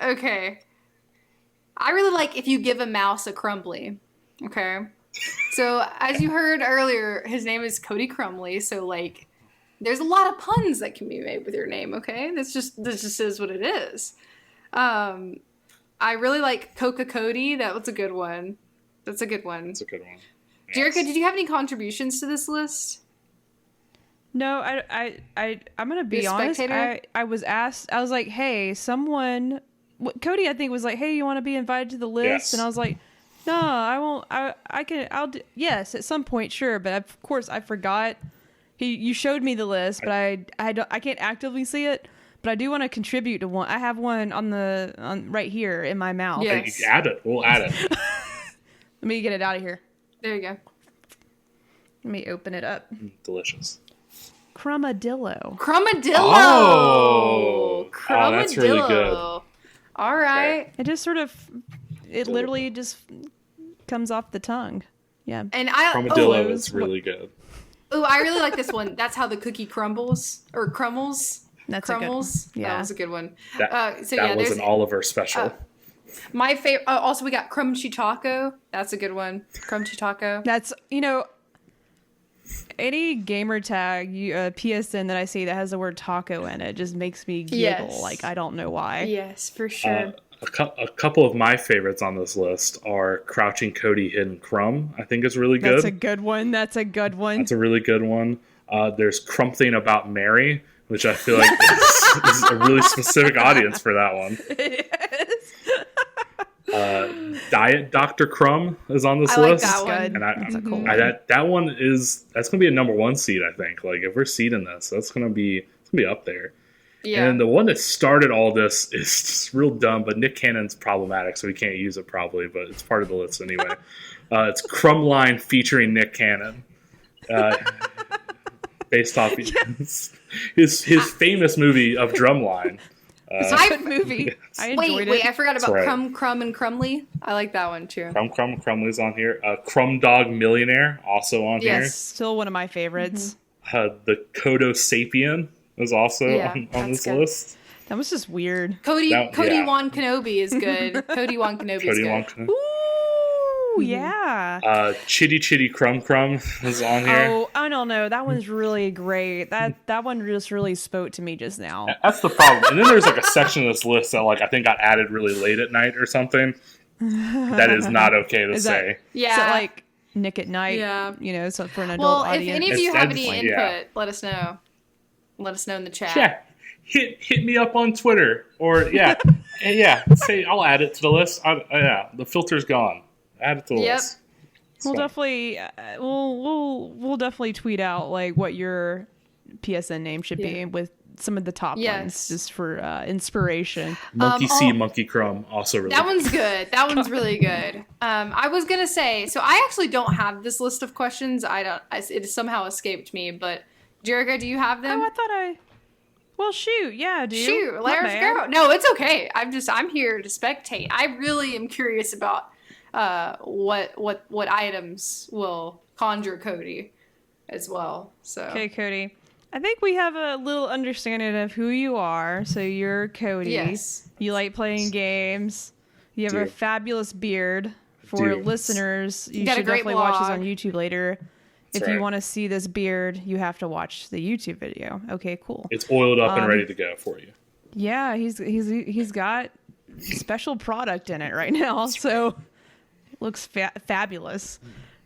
Okay. I really like If You Give a Mouse a Crumley. Okay. So as you heard earlier, his name is Cody Crumley. So like, there's a lot of puns that can be made with your name. Okay. This just is what it is. I really like Coca Cody. That was a good one. That's a good one. That's a good one. Yes. Jerica, did you have any contributions to this list? No, I'm gonna be honest. I was asked. I was like, hey, someone. Cody, I think, was like, hey, you want to be invited to the list? Yes. And I was like, no, I won't. I'll do, yes, at some point, sure. But of course, I forgot. You showed me the list, but I can't actively see it. But I do want to contribute to one. I have one on right here in my mouth. Yes. Add it. We'll add it. Let me get it out of here. There you go. Let me open it up. Delicious. Crumadillo. Oh, that's really good. All right. It just sort of, literally just comes off the tongue. Yeah. And Crumdillo is really good. Oh, I really like this one. That's how the cookie crumbles or crumbles. That's crumbles. A good, yeah. That was a good one. That was an Oliver special. My favorite. Also, we got Crunchy Taco. That's a good one. Crunchy Taco. That's any gamer tag PSN that I see that has the word taco in it just makes me giggle. Yes. Like I don't know why. Yes, for sure. A couple of my favorites on this list are Crouching Cody, Hidden Crumb. I think is really good. That's a good one. That's a really good one. There's Crumthing About Mary, which I feel like is a really specific audience for that one. Diet Dr. Crumb is on this list. Like that one. Good. And That's a cool one. that one that's gonna be a number 1 seed, I think. Like if we're seeding this, it's gonna be up there. Yeah. And the one that started all this is just real dumb, but Nick Cannon's problematic, so we can't use it probably, but it's part of the list anyway. It's Crumline featuring Nick Cannon. Based off his famous movie of Drumline. It's a good movie. Yes. I enjoyed it. Wait, I forgot about right. Crumb and Crumley. I like that one too. Crumley's on here. Crumdog Millionaire also on Yes. Still one of my favorites. here. The Kodo Sapien is also on this good. list. That was just weird. Cody yeah. Wan Kenobi is good. Cody Wan Kenobi is good. Ooh, yeah. Chitty Chitty Crumb is on here. Oh, I don't know. That one's really great. That one just really spoke to me just now. That's the problem. And then there's like a section of this list that like I think got added really late at night or something. That is not okay to say. Yeah. So like Nick at Night. Yeah. You know, so for an adult Well, audience. if any of you have any That's- input, yeah. let us know. Let us know in the chat. Yeah. Hit me up on Twitter or say I'll add it to the list. The filter's gone. Add it to the Yep. list. We'll So, definitely we'll definitely tweet out like what your PSN name should be with some of the top ones just for inspiration. Monkey See, Monkey Crumb, also really That good. one's good. That one's really good. I was gonna say, so I actually don't have this list of questions. It somehow escaped me. But Jerica, do you have them? Oh, I thought Well, shoot, yeah, dude. Shoot, My let's bad. go. No, it's okay. I'm here to spectate. I really am curious about what items will conjure Cody as well. So Okay, Cody. I think we have a little understanding of who you are. So you're Cody. Yes. You like playing games. You have a Do. fabulous beard. For Do. listeners, you got a should great definitely watch this blog. on YouTube later. If That's you right. want to see this beard, you have to watch the YouTube video. Okay, cool. It's oiled up and ready to go for you. Yeah, he's got special product in it right now, so it looks fabulous.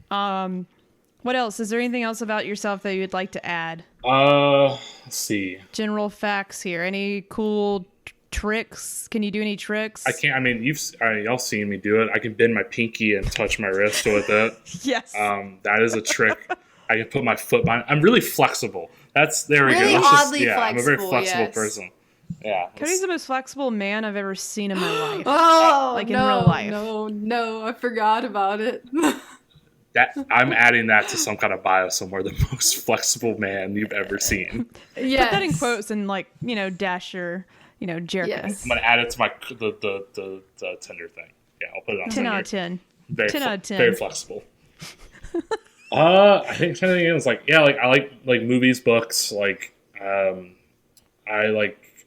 What else? Is there anything else about yourself that you'd like to add? Let's see. General facts here. Any cool tricks? Can you do any tricks? I can't. I mean, y'all seen me do it. I can bend my pinky and touch my wrist with it. Yes. That is a trick. I can put my foot behind. I'm really flexible. There we Really go. Let's oddly I'm a very flexible, flexible yes. person. Yeah. Cody's the most flexible man I've ever seen in my life. Oh, Like in no, real life. No, I forgot about it. I'm adding that to some kind of bio somewhere. The most flexible man you've ever seen. Yes. Put that in quotes and dash your, Jerica. Yes. I'm gonna add it to my the Tinder thing. Yeah, I'll put it on 10 Tinder. out of 10. Very 10 out of 10. Very flexible. I think something is I like movies, books. I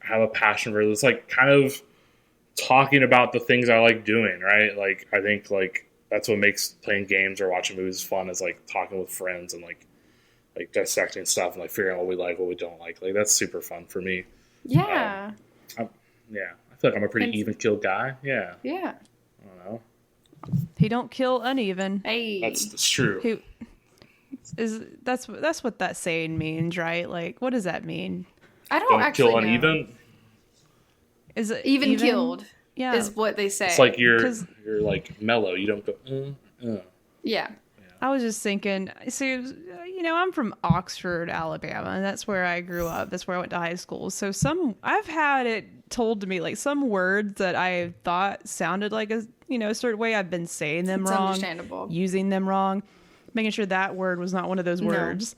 have a passion for this. Kind of talking about the things I like doing. Right. I think that's what makes playing games or watching movies fun. Is talking with friends and dissecting stuff and figuring out what we like, what we don't like. That's super fun for me. Yeah. I feel like I'm a pretty even killed guy. Yeah. Yeah. I don't know. He don't kill uneven. Hey. That's true. That's what that saying means, right? What does that mean? I don't Don't actually kill know. uneven. Is it Even killed Yeah. is what they say. It's you're 'Cause- mellow. You don't go. Yeah. I was just thinking, see, I'm from Oxford, Alabama, and that's where I grew up. That's where I went to high school. So I've had it told to me, some words that I thought sounded like a certain way. I've been saying them It's wrong, understandable. using them wrong, making sure that word was not one of those No. words.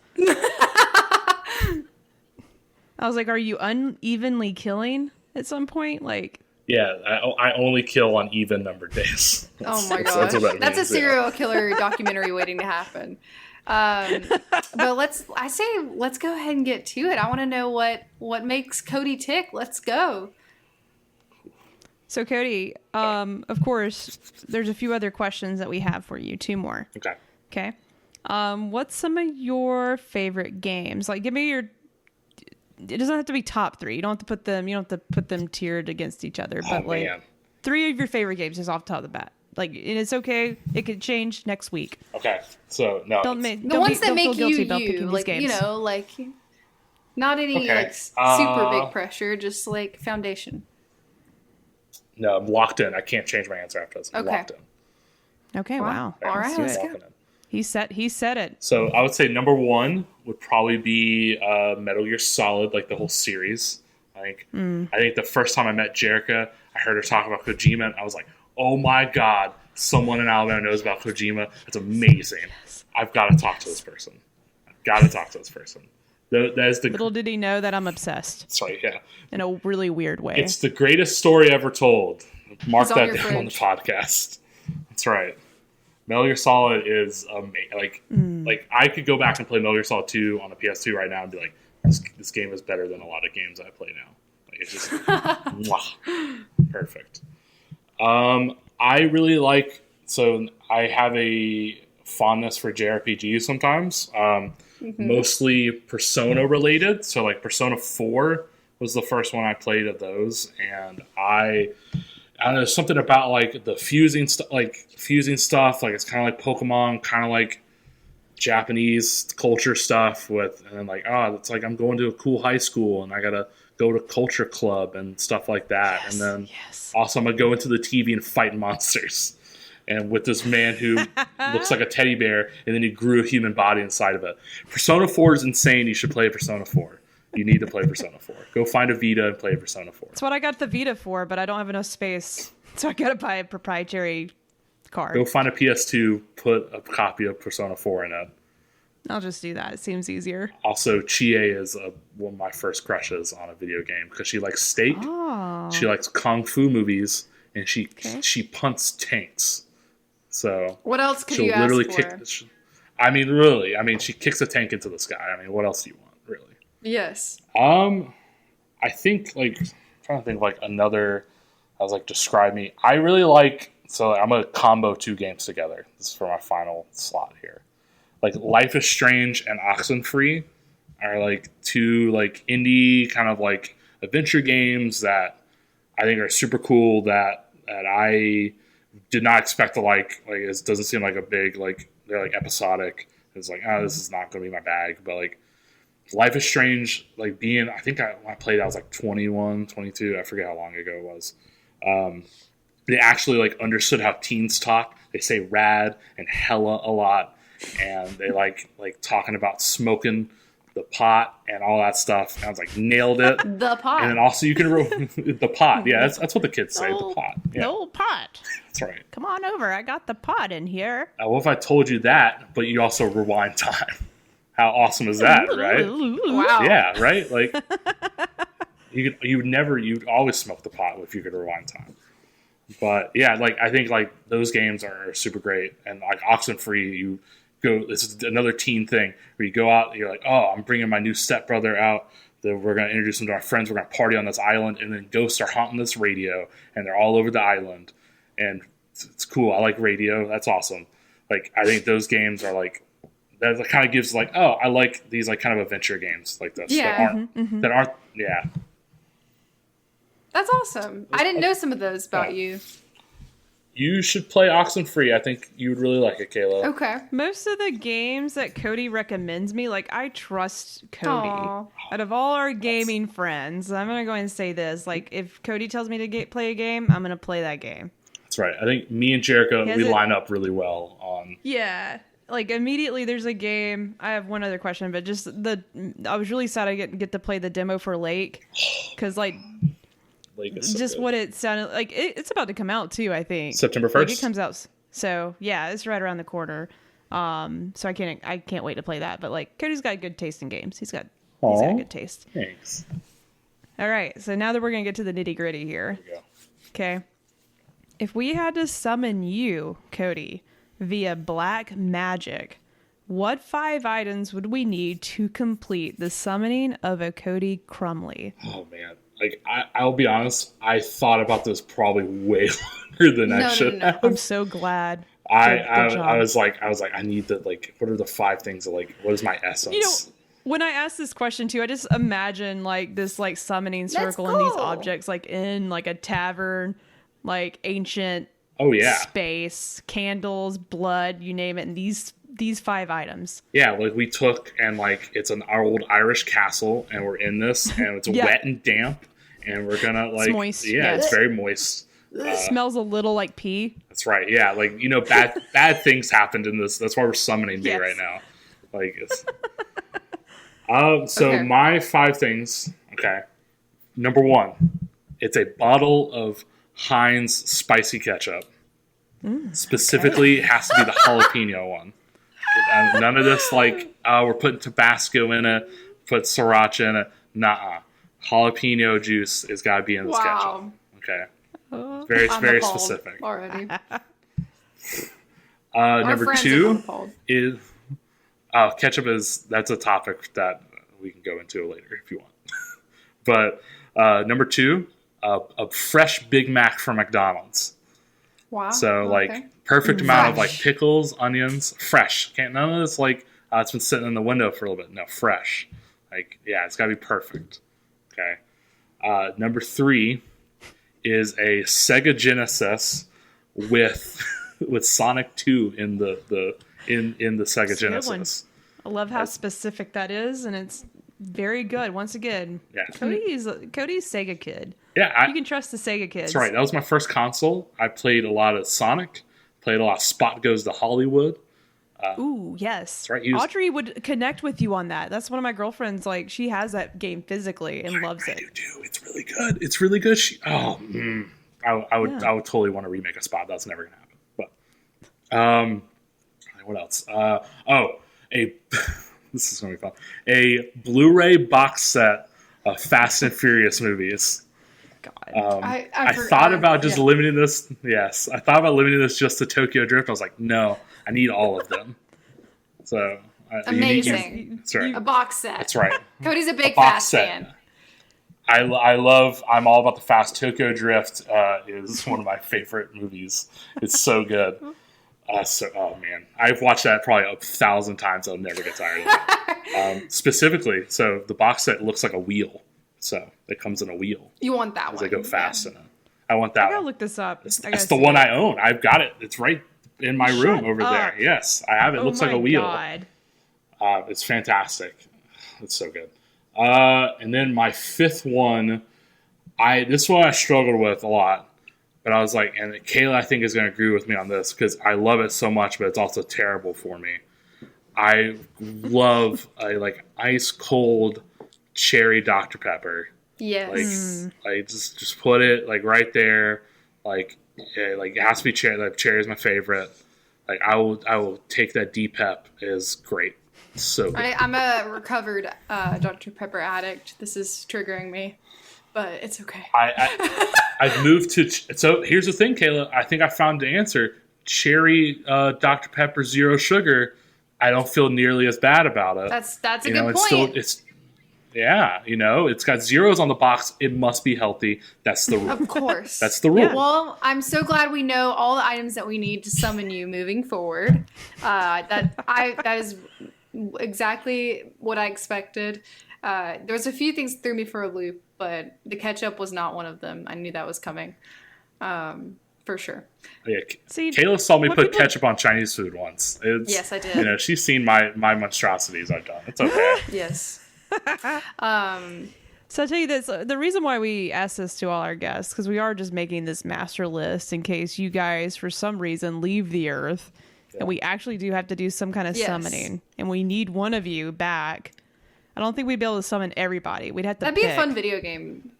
I was like, are you unevenly killing at some point? Yeah, I only kill on even numbered days. Oh my That's gosh. what that That's a means, yeah. serial killer documentary waiting to happen. But let's go ahead and get to it. I want to know what makes Cody tick. Let's go. So Cody, of course, there's a few other questions that we have for you. 2 more. Okay. Okay. What's some of your favorite games? Give me your. It doesn't have to be top 3. You don't have to put them. You don't have to put them tiered against each other. But Man. 3 of your favorite games just off the top of the bat. And it's okay. It could change next week. Okay. So no. Don't it's- make The ones that don't make feel guilty you about picking these games. Not any Okay. like super big pressure, just like foundation. No, I'm locked in. I can't change my answer after this. I'm Okay. locked in. Okay, wow. All right, let's Locking go. in. He said it. So I would say number one would probably be Metal Gear Solid, like the whole series. I think the first time I met Jerica, I heard her talk about Kojima, and I was like, oh my god, someone in Alabama knows about Kojima. That's amazing. I've got to talk to this person. That is the Little did he know that I'm obsessed sorry, yeah. in a really weird way. It's the greatest story ever told. Mark It's on that your down on the fridge. podcast. That's right. Metal Gear Solid is amazing. Like I could go back and play Metal Gear Solid 2 on a PS2 right now and be like, this game is better than a lot of games I play now. Like it's just mwah, perfect. I really like. So I have a fondness for JRPGs sometimes. Mostly Persona related. So like Persona 4 was the first one I played of those, and I don't know, something about like the fusing stuff. Like it's kind of like Pokemon, kind of like Japanese culture stuff with, and then like, oh, it's like I'm going to a cool high school and I gotta go to culture club and stuff like that. Yes, And then yes. also I'm gonna go into the TV and fight monsters. And with this man who looks like a teddy bear, and then he grew a human body inside of it. Persona 4 is insane. You should play Persona 4. You need to play Persona 4. Go find a Vita and play Persona 4. That's what I got the Vita for, but I don't have enough space, so I gotta buy a proprietary card. Go find a PS2, put a copy of Persona 4 in it. I'll just do that. It seems easier. Also, Chie is one of my first crushes on a video game because she likes steak, Oh. she likes kung fu movies, and she punts tanks. So What else could she'll you literally ask kick. for? She kicks a tank into the sky. I mean, what else do you want, really? Yes. I think like I'm trying to think of like another. I was like, describe me. I really like. So I'm gonna combo two games together. This is for my final slot here. Like Life is Strange and Oxenfree are like two like indie kind of like adventure games that I think are super cool. That I did not expect to like. Like it doesn't seem like a big like they're like episodic. It's like, oh, this is not gonna be my bag. But like Life is Strange, like being, I think when I played, I was like 21, 22. I forget how long ago it was. They actually like understood how teens talk. They say rad and hella a lot, and they like talking about smoking the pot and all that stuff. And I was like, nailed it. The pot. And then also you can the pot. Yeah, that's what the kids say. The pot. Yeah, The old pot. that's right. Come on over. I got the pot in here. What if I told you that, but you also rewind time? How awesome is that, right? Wow. Yeah, right. Like you'd always smoke the pot if you could rewind time. But yeah, like I think like those games are super great, and like Oxenfree, you go. This is another teen thing where you go out, and you're like, oh, I'm bringing my new stepbrother out. We're going to introduce him to our friends. We're going to party on this island, and then ghosts are haunting this radio, and they're all over the island, and it's cool. I like radio. That's awesome. Like I think those games are like that. Kind of gives like, oh, I like these like kind of adventure games like this Yeah. that aren't yeah. That's awesome. I didn't know some of those about you. You should play Oxenfree. I think you would really like it, Kayla. Okay. Most of the games that Cody recommends me, like I trust Cody. Aw. Out of all our gaming friends, I'm gonna go ahead and say this: like, if Cody tells me to play a game, I'm gonna play that game. That's right. I think me and Jerica, Has we it- line up really well on. Yeah. Like immediately there's a game. I have one other question, but just I was really sad I get to play the demo for Lake, because like Lake is so just good. what it sounded like. It's about to come out too, I think. September Like, 1st? it comes out. So yeah, it's right around the corner. So I can't wait to play that. But like Cody's got good taste in games. He's got Aw. good taste. Thanks. All right. So now that we're gonna get to the nitty gritty here. There you go. Okay. If we had to summon you, Cody, via black magic, what 5 items would we need to complete the summoning of a Cody Crumley? Oh man, like I'll be honest. I thought about this probably way longer than I No, should no. have. I'm so glad. I Good job. was like I need to like. What are the 5 things that like? What is my essence? You know, when I asked this question too, I just imagine like this like summoning circle and these cool. objects like in like a tavern, like ancient oh yeah, space, candles, blood, you name it, and these these 5 items. Yeah, like we took and like it's an old Irish castle, and we're in this, and it's wet and damp, and we're gonna like It's moist. Yeah, it's very moist. It smells a little like pee. That's right. Yeah, like bad things happened in this. That's why we're summoning me Yes. right now. Like it's. So Okay. my 5 things. Okay, number 1, it's a bottle of Heinz spicy ketchup. Specifically, it has to be the jalapeno one. None of this like we're putting Tabasco in it, put sriracha in it. Nuh-uh. Jalapeno juice has got to be in this ketchup. Okay, very I'm very appalled specific. already. Number friends are 2 appalled. is ketchup that's a topic that we can go into later if you want. But number 2, a fresh Big Mac from McDonald's. Wow. So okay. like perfect amount of like Fresh. pickles, onions, fresh. Can't none of this like it's been sitting in the window for a little bit. No, fresh. Like yeah, it's gotta be perfect. Okay. Number 3 is a Sega Genesis with Sonic 2 in the Sega That's a good one. Genesis. I love how specific that is, and it's very good. Once again, Yeah. Cody's Sega kid. Yeah, You can trust the Sega kids. that's right. That was my first console. I played a lot of Sonic. Played a lot of Spot Goes to Hollywood. Ooh, yes. right, he was- Audrey would connect with you on that. That's one of my girlfriends. Like, she has that game physically and loves it. I do too. It's really good. It's really good. I would totally want to remake a Spot. That's never gonna happen. But what else? This is gonna be fun. A Blu-ray box set of Fast and Furious movies. God. I thought about just limiting this. Yes, I thought about limiting this just to Tokyo Drift. I was like, no, I need all of them. So Amazing. That's right. A box set. That's right. Cody's a big box Fast set. fan. I'm all about the Fast. Tokyo Drift is one of my favorite movies. It's so good. Oh man, I've watched that probably 1,000 times. I'll never get tired of it. Specifically, so the box set looks like a wheel. So it comes in a wheel. You want that Because one? they go fast Yeah. in it. I want that I gotta one. look this up. That's the one I own. I've got it. It's right in my room over there. Yes, I have it. It looks like a wheel. God. It's fantastic. It's so good. And then my 5th one, this one I struggled with a lot, but I was like, and Kayla I think is going to agree with me on this because I love it so much, but it's also terrible for me. I love like ice cold cherry Dr. Pepper. Yes. Like just put it like right there. Like it has to be cherry. Like cherry is my favorite. Like I will take that D-Pep. It is great. So good. I'm a recovered Dr. Pepper addict. This is triggering me, but it's okay. I've moved to. So here's the thing, Kayla. I think I found the answer. Cherry Dr. Pepper Zero Sugar. I don't feel nearly as bad about it. That's a You good know, point. It's got zeros on the box. It must be healthy. That's the rule. Of course. That's the rule. Yeah. Well, I'm so glad we know all the items that we need to summon you moving forward. That is exactly what I expected. There's a few things that threw me for a loop, but the ketchup was not one of them. I knew that was coming, for sure. Yeah, See, Kayla saw me what put people- ketchup on Chinese food once. Yes, I did. She's seen my monstrosities I've done. It's okay. Yes. So I'll tell you this, the reason why we ask this to all our guests, because we are just making this master list in case you guys, for some reason, leave the earth. And we actually do have to do some kind of Yes. summoning. And we need one of you back. I don't think we'd be able to summon everybody. We'd have to That'd be a pick. fun video game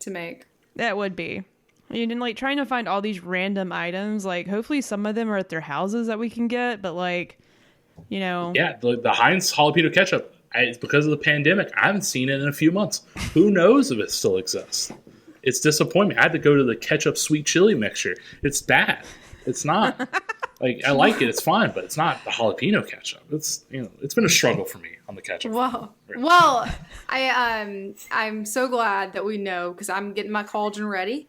to make. That would be. And like trying to find all these random items, like hopefully some of them are at their houses that we can get, but like, you know. Yeah, the Heinz jalapeno ketchup. It's because of the pandemic. I haven't seen it in a few months. Who knows if it still exists? It's disappointment. I had to go to the ketchup sweet chili mixture. It's bad. It's not. Like I like it. It's fine, but it's not the jalapeno ketchup. It's it's been a struggle for me on the ketchup. Well, I'm so glad that we know because I'm getting my cauldron ready.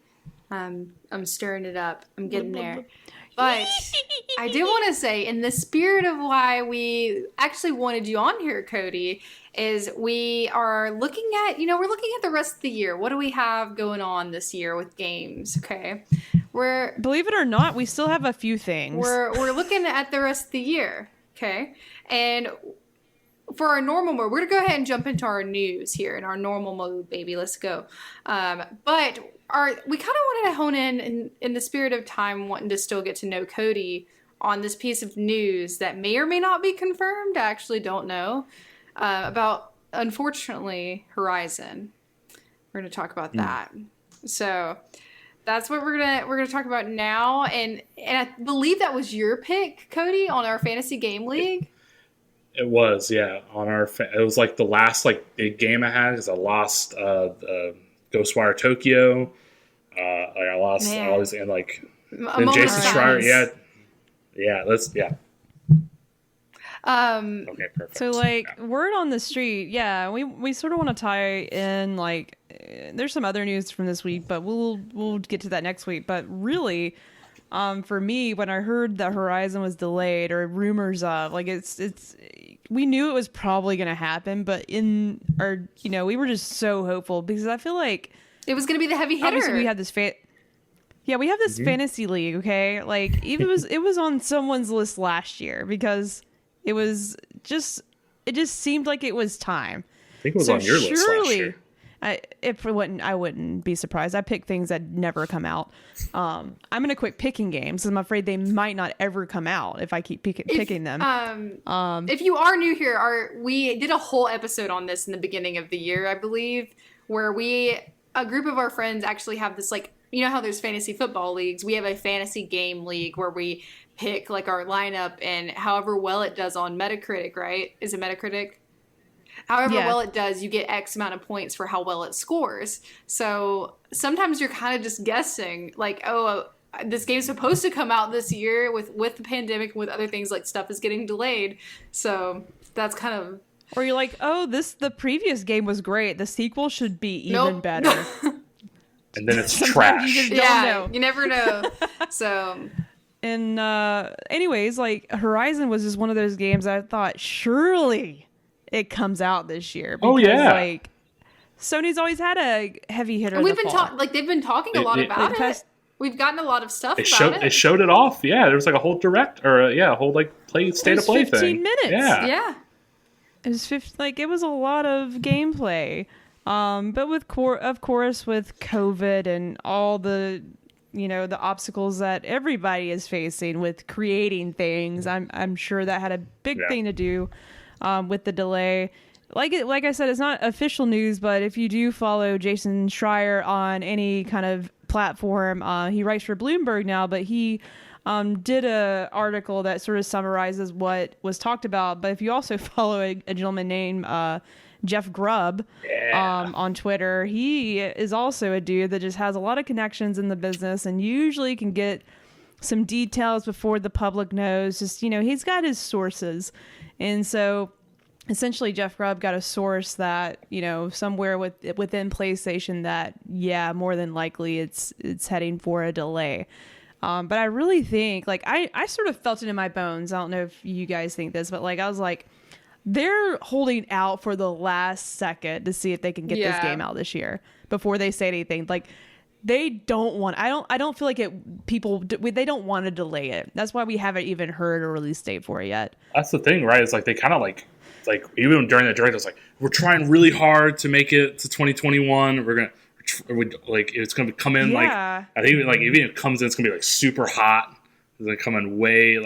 I'm stirring it up. I'm getting there. But I do want to say, in the spirit of why we actually wanted you on here, Cody, is we are looking at, we're looking at the rest of the year. What do we have going on this year with games? Okay. Believe it or not, we still have a few things. We're looking at the rest of the year. Okay. And for our normal mode, we're going to go ahead and jump into our news here in our normal mode, baby. Let's go. But we kind of wanted to hone in the spirit of time, wanting to still get to know Cody on this piece of news that may or may not be confirmed. I actually don't know. About, unfortunately, Horizon. We're going to talk about that. So that's what we're gonna talk about now. And I believe that was your pick, Cody, on our fantasy game league. It was, yeah. It was like the last like big game I had because I lost Ghostwire Tokyo. I lost all these, and like then Jason Schreier. Yeah. Okay, perfect. So like word on the street, we sort of want to tie in like there's some other news from this week, but we'll get to that next week. But really, for me, when I heard that Horizon was delayed or rumors of like it's we knew it was probably going to happen, but we were just so hopeful because I feel like it was going to be the heavy hitter. Obviously, we had this we have this fantasy league, okay? Like it was on someone's list last year because it just seemed like it was time. I think it was on your list last year. I wouldn't be surprised. I pick things that never come out. I'm gonna quit picking games. I'm afraid they might not ever come out if I keep picking them. If you are new here, we did a whole episode on this in the beginning of the year, I believe, where a group of our friends actually have this, like, you know how there's fantasy football leagues? We have a fantasy game league where we pick like our lineup and however well it does on Metacritic, right? Is it Metacritic? However well it does, you get X amount of points for how well it scores. So sometimes you're kind of just guessing, like, this game's supposed to come out this year with the pandemic and with other things, like stuff is getting delayed. So that's kind of... Or you're like, the previous game was great. The sequel should be even better. And then it's trash. You just don't know. You never know. So... And anyways, like Horizon was just one of those games I thought surely it comes out this year. Because, like Sony's always had a heavy hitter. And we've been they've been talking a lot about it. We've gotten a lot of stuff about it. They showed it off. Yeah, there was like a whole direct a whole like state of play 15 thing. 15 minutes. Yeah. It was it was a lot of gameplay. But with of course with COVID and all the the obstacles that everybody is facing with creating things, I'm sure that had a big thing to do with the delay. Like I said, it's not official news, but if you do follow Jason Schreier on any kind of platform, he writes for Bloomberg now, but he did a article that sort of summarizes what was talked about. But if you also follow a gentleman named Jeff Grubb on Twitter, he is also a dude that just has a lot of connections in the business and usually can get some details before the public knows. Just, he's got his sources. And so essentially Jeff Grubb got a source that, somewhere within PlayStation that, more than likely it's heading for a delay. But I really think, like, I sort of felt it in my bones. I don't know if you guys think this, but like, I was like, they're holding out for the last second to see if they can get this game out this year before they say anything. Like, they don't want, I don't feel like they don't want to delay it. That's why we haven't even heard a release date for it yet. That's the thing, right? It's like they kind of like even during the direct, it's like, we're trying really hard to make it to 2021. It's going to come in I think even if it comes in, it's going to be like super hot. It's going to come in way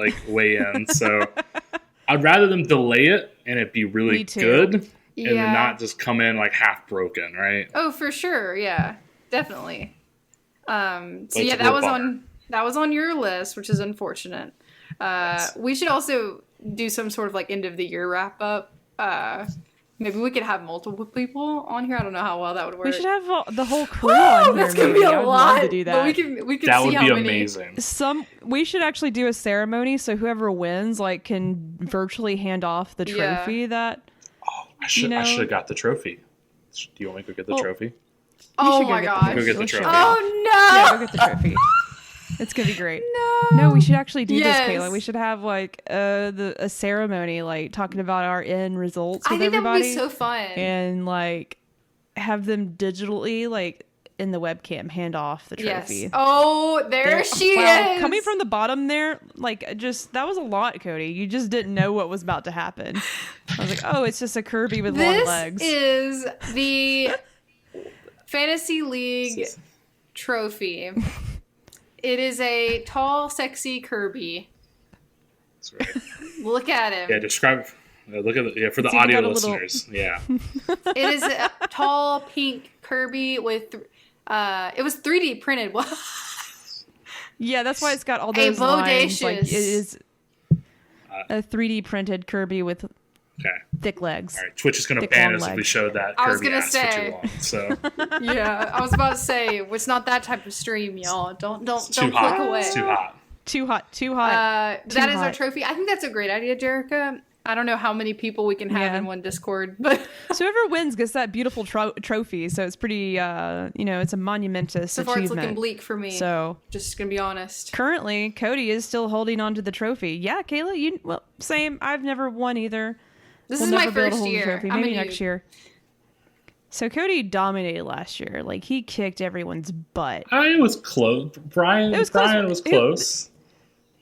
in. So I'd rather them delay it and it be really good and then not just come in like half broken, right? Oh, for sure. Yeah, definitely. That was on your list, which is unfortunate. We should also do some sort of like end of the year wrap up. Maybe we could have multiple people on here. I don't know how well that would work. We should have the whole crew on here. That's gonna be a lot to do that. But we can that see would how be many. amazing. We should actually do a ceremony so whoever wins can virtually hand off the trophy that. Oh, I should have got the trophy. Do you want me to go get the trophy? Oh my gosh! Go get the trophy. Oh no! Yeah, go get the trophy. It's gonna be great. No, we should actually do this, Kayla. We should have like a ceremony, like talking about our end results with everybody. That would be so fun. And like have them digitally, like in the webcam hand off the trophy. Yes. Oh, there she is. Coming from the bottom there, like, that was a lot, Cody. You just didn't know what was about to happen. I was like, oh, it's just a Kirby with long legs. This is the Fantasy League trophy. It is a tall, sexy Kirby. That's right. Look at him. Yeah, describe. Look at for the audio listeners. Yeah. It is a tall, pink Kirby with. It was 3D printed. What? Yeah, that's why it's got all those lines. Like, it is a 3D printed Kirby with thick legs. All right, Twitch is going to ban us if we show that Kirby I was going to say. For too long, so. Yeah, I was about to say it's not that type of stream, y'all. Don't click away. It's too hot. Too hot. That is our trophy. I think that's a great idea, Jerica. I don't know how many people we can have in one Discord, but so whoever wins gets that beautiful trophy. So it's pretty, it's a monumentous so far achievement. It's looking bleak for me. So just gonna be honest. Currently, Cody is still holding on to the trophy. Yeah, Kayla, same. I've never won either. This is my first year. Maybe next year. So Cody dominated last year. Like, he kicked everyone's butt. It was close. Brian was close.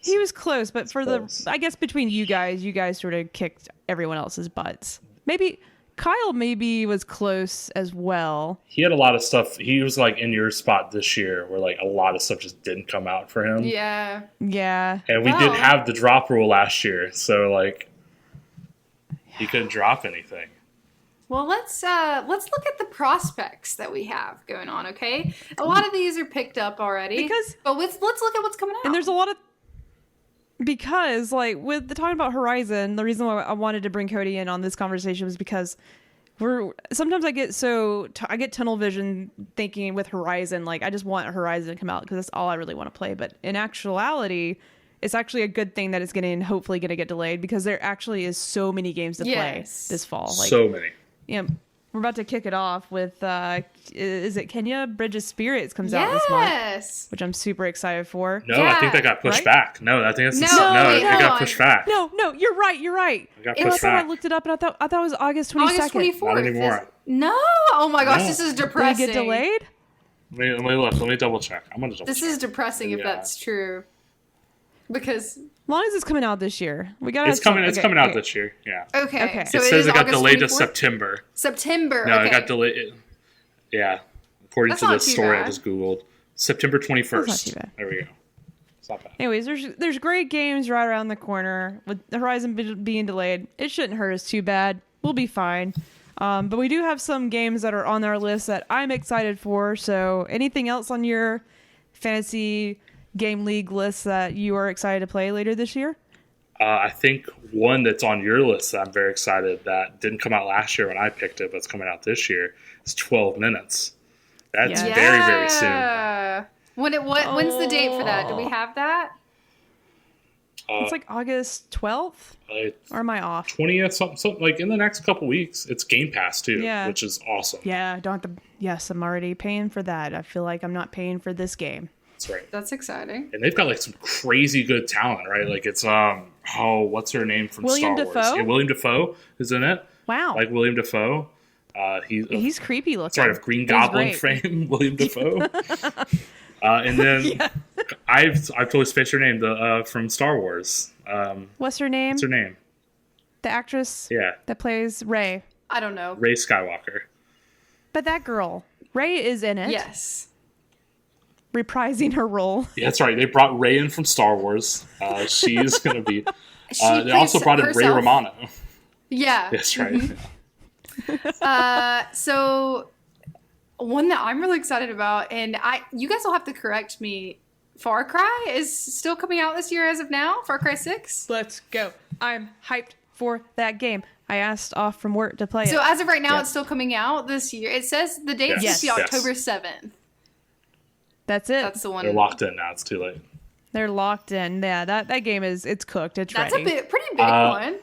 He was close, but I guess between you guys sort of kicked everyone else's butts. Maybe Kyle was close as well. He had a lot of stuff. He was like in your spot this year where like a lot of stuff just didn't come out for him. Yeah. Yeah. And we did have the drop rule last year, so like he couldn't drop anything. Well, let's look at the prospects that we have going on, okay? A lot of these are picked up already. But let's look at what's coming out. And there's a lot of because, like, with the talking about Horizon, the reason why I wanted to bring Cody in on this conversation was because sometimes I get tunnel vision thinking with Horizon, like, I just want Horizon to come out because that's all I really want to play. But in actuality, it's actually a good thing that it's hopefully going to get delayed because there actually is so many games to play this fall. Like, so many. Yeah. We're about to kick it off with, is it Kenya? Bridge of Spirits comes out this month, which I'm super excited for. No, I think that got pushed back. No, I think that's it got pushed back. No, you're right. It got pushed back. I looked it up and I thought it was August 22nd. August 24th. Not anymore. No. Oh my gosh, this is depressing. Did it get delayed? Let me look. Let me double check. I'm gonna double check. This is depressing if that's true. Because as long as it's coming out this year, It's coming out this year. Yeah. Okay. So it says it got delayed to September. September. No, it got delayed. Yeah, according to the story I just googled, September 21st. That's not too bad. There we go. It's not bad. Anyways, there's great games right around the corner. With the Horizon being delayed, it shouldn't hurt us too bad. We'll be fine. But we do have some games that are on our list that I'm excited for. So anything else on your fantasy game league list that you are excited to play later this year? I think one that's on your list that I'm very excited that didn't come out last year when I picked it, but it's coming out this year. It's 12 Minutes. That's very, very soon. When's the date for that? Do we have that? It's like August 12th? Or am I off? 20th, something like in the next couple weeks. It's Game Pass too, which is awesome. Yeah, I'm already paying for that. I feel like I'm not paying for this game. That's right. That's exciting. And they've got like some crazy good talent, right? Like it's what's her name from William Star Wars? Dafoe? Yeah, William Dafoe is in it. Wow. Like William Dafoe. He's creepy looking. Sort of Green Goblin fame, William Dafoe. And then I've totally spaced her name. From Star Wars. What's her name? What's her name? The actress. Yeah. That plays Rey. I don't know. Rey Skywalker. But that girl, Rey is in it. Yes. Reprising her role. Yeah, that's right. They brought Rey in from Star Wars. She's going to be. They also brought in Ray Romano. Yeah. That's right. Mm-hmm. So one that I'm really excited about, and you guys will have to correct me. Far Cry is still coming out this year as of now. Far Cry 6. Let's go. I'm hyped for that game. I asked off from work to play it. So as of right now, it's still coming out this year. It says the date is October 7th. That's it. That's the one. They're locked in now. It's too late. They're locked in. Yeah, that game it's cooked. It's ready. That's a pretty big one.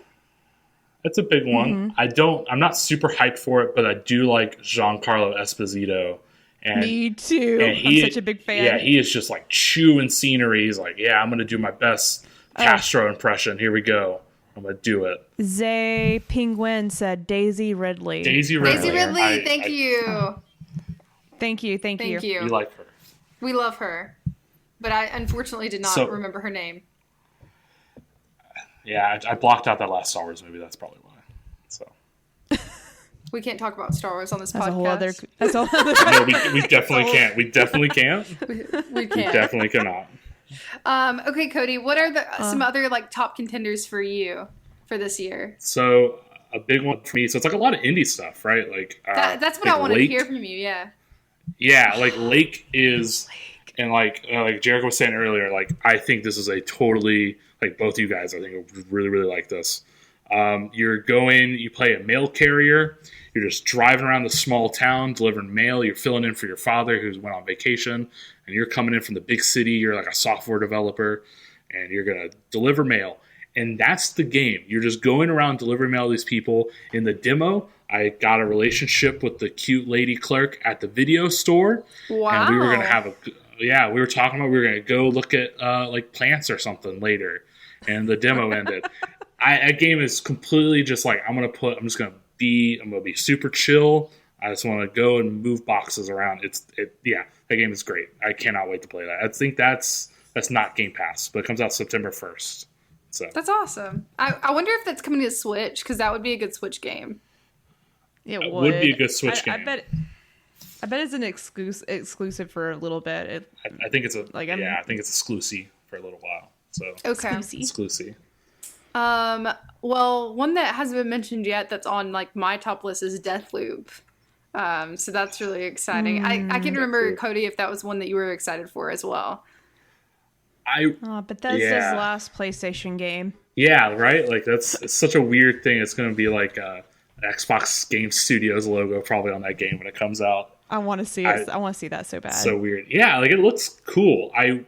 That's a big one. Mm-hmm. I'm not super hyped for it, but I do like Giancarlo Esposito. And, me too. I'm such a big fan. Yeah, he is just like chewing scenery. He's like, yeah, I'm going to do my best Castro impression. Here we go. I'm going to do it. Zay Penguin said Daisy Ridley. Daisy Ridley. Thank you. Thank you. Thank you. You like her. We love her. But I unfortunately did not remember her name. Yeah, I blocked out that last Star Wars movie. That's probably why. So we can't talk about Star Wars on this podcast. That's a whole other. No, we definitely can't. We definitely can't. We can't. We definitely cannot. Okay, Cody. What are some other like top contenders for you for this year? So a big one for me. So it's like a lot of indie stuff, right? Like that's what I wanted to hear from you. Yeah. Yeah, like Lake is, and like Jericho was saying earlier, like I think this is a totally like both you guys. I think would really really like this. You play a mail carrier. You're just driving around the small town delivering mail. You're filling in for your father who's went on vacation, and you're coming in from the big city. You're like a software developer, and you're gonna deliver mail. And that's the game. You're just going around delivering mail to these people. In the demo, I got a relationship with the cute lady clerk at the video store. Wow. And we were going to have we were talking about we were going to go look at like plants or something later. And the demo ended. That game is completely just like, I'm going to be super chill. I just want to go and move boxes around. That game is great. I cannot wait to play that. I think that's not Game Pass, but it comes out September 1st. So that's awesome. I wonder if that's coming to Switch, because that would be a good Switch game. It would be a good Switch game. I bet it's an exclusive for a little bit. I think it's I think it's exclusive for a little while. So okay, exclusive. Well, one that hasn't been mentioned yet that's on like my top list is Deathloop. So that's really exciting. I can remember, Cody, if that was one that you were excited for as well. Bethesda's last PlayStation game. Yeah, right? Like, it's such a weird thing. It's going to be like an Xbox Game Studios logo probably on that game when it comes out. I want to see it. I want to see that so bad. So weird. Yeah, like, it looks cool. I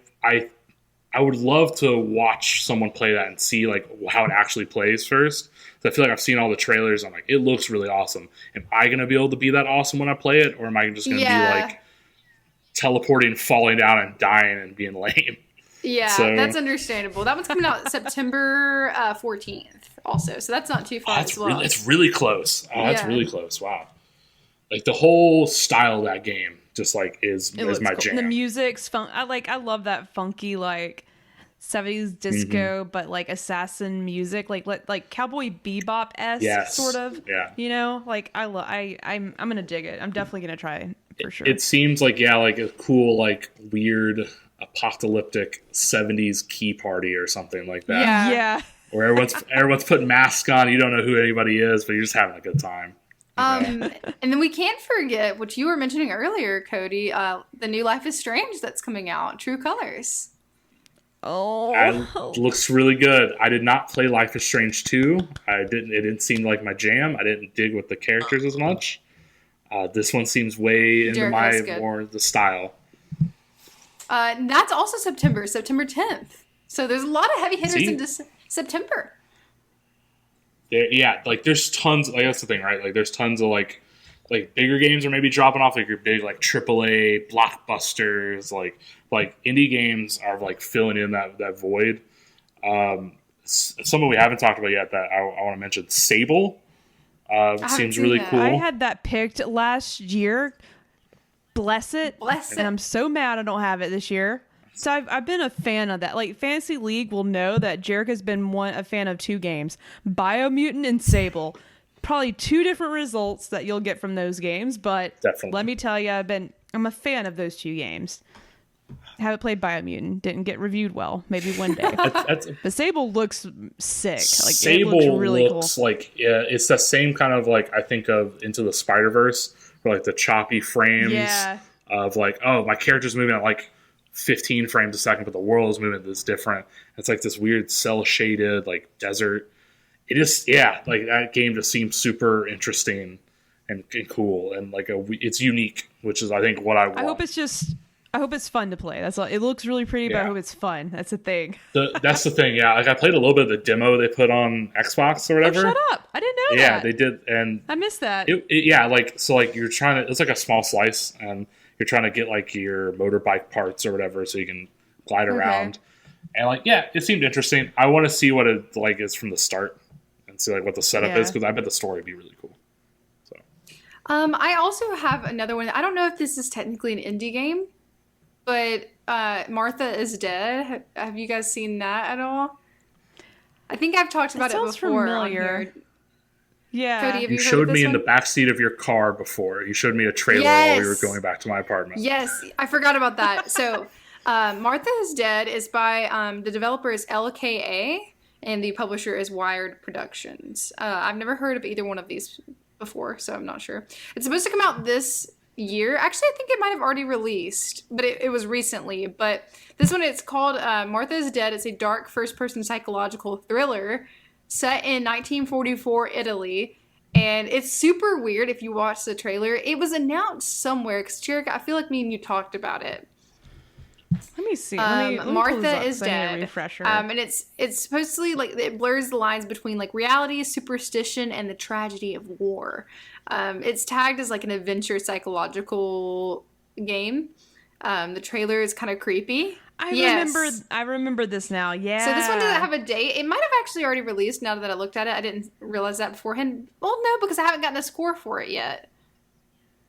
would love to watch someone play that and see, like, how it actually plays first. So I feel like I've seen all the trailers. I'm like, it looks really awesome. Am I going to be able to be that awesome when I play it? Or am I just going to be, like, teleporting, falling down, and dying and being lame? Yeah, that's understandable. That one's coming out September 14th also, so that's not too far as well. It's really close. That's really close. Wow. Like, the whole style of that game just, like, is my jam. The music's fun. I love that funky, like, 70s disco, but, like, assassin music. Like Cowboy Bebop-esque, sort of. Yeah. You know? Like, I'm going to dig it. I'm definitely going to try it, for sure. It seems like, like a cool, like, weird apocalyptic 70s key party or something like that. Yeah. Where everyone's putting masks on. You don't know who anybody is, but you're just having a good time. And then we can't forget, which you were mentioning earlier, Cody, the new Life is Strange that's coming out, True Colors. Oh, it looks really good. I did not play Life is Strange 2. It didn't seem like my jam. I didn't dig with the characters as much. This one seems way into more the style. That's also September 10th. So there's a lot of heavy hitters in September. Like there's tons. Like that's the thing, right? Like there's tons of like bigger games are maybe dropping off. Like your big like AAA blockbusters. Like indie games are like filling in that void. Someone we haven't talked about yet that I want to mention, Sable. Seems really cool. I had that picked last year. Bless it. And I'm so mad I don't have it this year. So I've been a fan of that. Like, Fantasy League will know that Jarek has been a fan of two games, Biomutant and Sable. Probably two different results that you'll get from those games, but let me tell you, I'm a fan of those two games. I haven't played Biomutant. Didn't get reviewed well. Maybe one day. But Sable looks sick. Like, Sable it looks really looks cool. like it's the same kind of like I think of Into the Spider-Verse, where like the choppy frames of like, oh, my character's moving at like 15 frames a second, but the world is moving this different. It's like this weird cell shaded like desert. It is like that game just seems super interesting and cool and like it's unique, which is I think what I want. I hope it's fun to play. That's all. It looks really pretty, but I hope it's fun. That's the thing. That's the thing. Yeah, like I played a little bit of the demo they put on Xbox or whatever. Oh, shut up! I didn't know that. Yeah, they did, and I missed that. Like you're trying to. It's like a small slice, and you're trying to get like your motorbike parts or whatever, so you can glide around. And like, it seemed interesting. I want to see what it like is from the start, and see like what the setup is, because I bet the story would be really cool. So, I also have another one. I don't know if this is technically an indie game, but Martha is Dead. Have you guys seen that at all? I think I've talked about it before. Familiar. On here. Yeah. Cody, have You you showed heard of me this in one? the backseat of your car before. You showed me a trailer while we were going back to my apartment. Yes, I forgot about that. So, Martha is Dead is by the developer is LKA and the publisher is Wired Productions. I've never heard of either one of these before, so I'm not sure. It's supposed to come out this year. Actually, I think it might have already released, but it was recently. But this one, it's called Martha is Dead. It's a dark first-person psychological thriller set in 1944 Italy. And it's super weird if you watch the trailer. It was announced somewhere, because Jerica, I feel like me and you talked about it. Let me see. Let me pull Martha this up is so I need a Dead. refresher. And it's supposedly like it blurs the lines between like reality, superstition, and the tragedy of war. It's tagged as like an adventure psychological game. The trailer is kind of creepy. I remember this now. Yeah. So this one doesn't have a date. It might have actually already released now that I looked at it. I didn't realize that beforehand. Well, no, because I haven't gotten a score for it yet.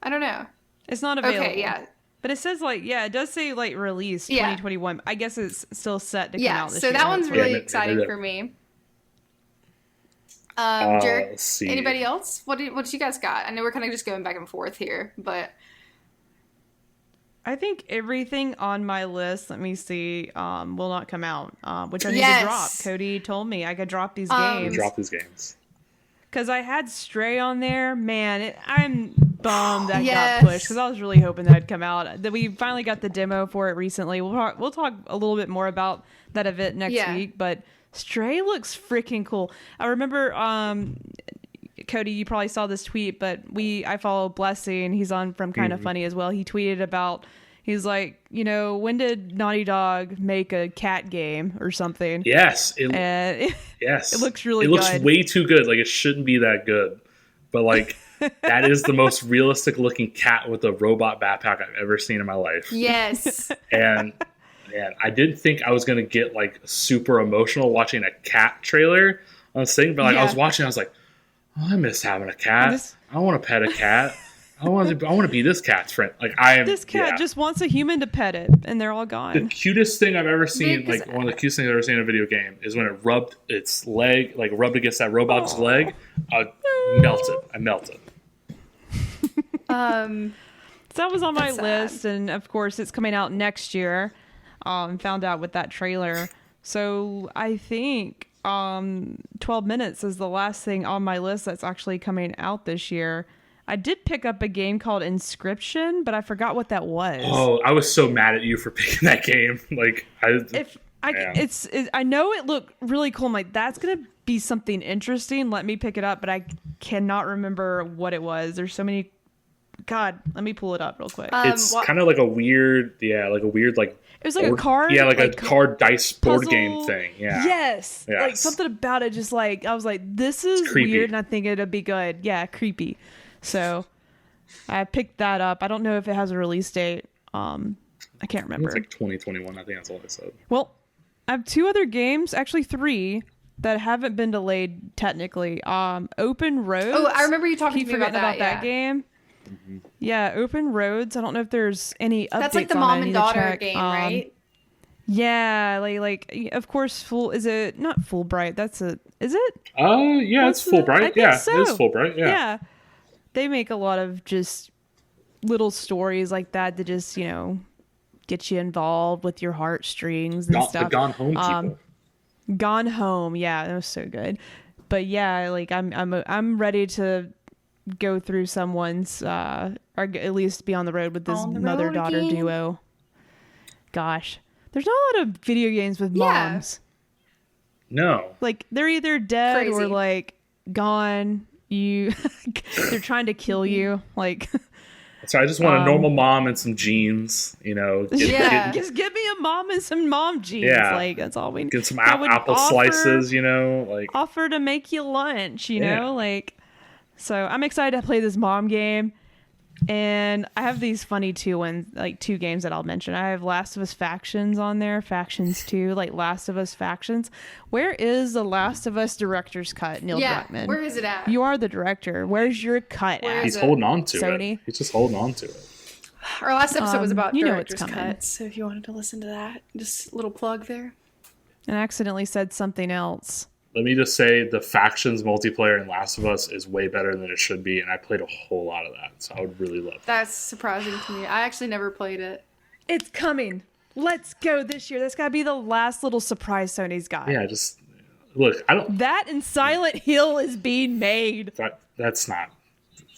I don't know. It's not available. Okay, yeah. But it says it does say release 2021. I guess it's still set to come out this year. So that one's really Yeah, exciting for me. Jared, Let's see. anybody else? What you guys got? I know we're kind of just going back and forth here, but I think everything on my list, let me see, will not come out, which I need to drop. Cody told me I could drop these games. Drop these games. Because I had Stray on there. Man, I'm bummed that got pushed, because I was really hoping that'd come out. That we finally got the demo for it recently. We'll talk a little bit more about that event next week, but Stray looks freaking cool. I remember, Cody, you probably saw this tweet, but I follow Blessing. He's on from Kind of Funny as well. He tweeted about, he's like, when did Naughty Dog make a cat game or something? Yes. Yes. It looks really good. It looks way too good. Like, it shouldn't be that good. But, like, that is the most realistic looking cat with a robot backpack I've ever seen in my life. Yes. And I didn't think I was going to get, like, super emotional watching a cat trailer on this thing. But, like, I was watching, I was like, oh, I miss having a cat. I want to pet a cat. I want to be this cat's friend. Like, this cat just wants a human to pet it, and they're all gone. The cutest thing I've ever seen, one of the cutest things I've ever seen in a video game, is when it rubbed its leg, rubbed against that robot's leg. I melted. So that was on my list, and of course, it's coming out next year. Found out with that trailer. So I think 12 Minutes is the last thing on my list that's actually coming out this year. I did pick up a game called Inscription, but I forgot what that was. Oh, I was so mad at you for picking that game. I know it looked really cool. I'm like, that's gonna be something interesting. Let me pick it up, but I cannot remember what it was. There's so many. God, let me pull it up real quick. It's kind of like a weird, it was like a card, a card dice board game thing. Yeah. Yes. Like something about it, just like I was like, this is weird, and I think it'll be good. Yeah, creepy. So I picked that up. I don't know if it has a release date. I can't remember. It's like 2021. I think that's all I said. Well, I have two other games, actually three, that haven't been delayed technically. Open Roads. Oh, I remember you talking to me about that game. Mm-hmm. Yeah, Open Roads. I don't know if there's any updates. That's like the mom and daughter game, right? Yeah, like of course, is it not Fulbright? Is it? Yeah, it's Fulbright. Yeah, so. It is Fulbright. Yeah. They make a lot of just little stories like that to just, get you involved with your heartstrings and stuff. The Gone Home people. Gone Home, yeah, that was so good. But yeah, like I'm ready to go through someone's or at least be on the road with this mother-daughter duo. Gosh, there's not a lot of video games with moms. No, like they're either dead or like gone. They're trying to kill you. Like, so I just want a normal mom and some jeans. Just give me a mom and some mom jeans. Yeah, like that's all we need. Get some apple slices. Offer to make you lunch. Like. So I'm excited to play this mom game. And I have these funny two games that I'll mention. I have Last of Us Factions on there, Factions 2, like Last of Us Factions. Where is the Last of Us director's cut, Neil Druckmann? Where is it at? You are the director. Where's your cut at? He's holding on to Sony? it. He's just holding on to it. Our last episode was about director's coming. cuts, so if you wanted to listen to that, just a little plug there. And I accidentally said something else. Let me just say the Factions multiplayer in Last of Us is way better than it should be, and I played a whole lot of that, so I would really love that. That's surprising to me. I actually never played it. It's coming. Let's go this year. That's got to be the last little surprise Sony's got. Yeah, just look. I don't. That and Silent Hill is being made That's not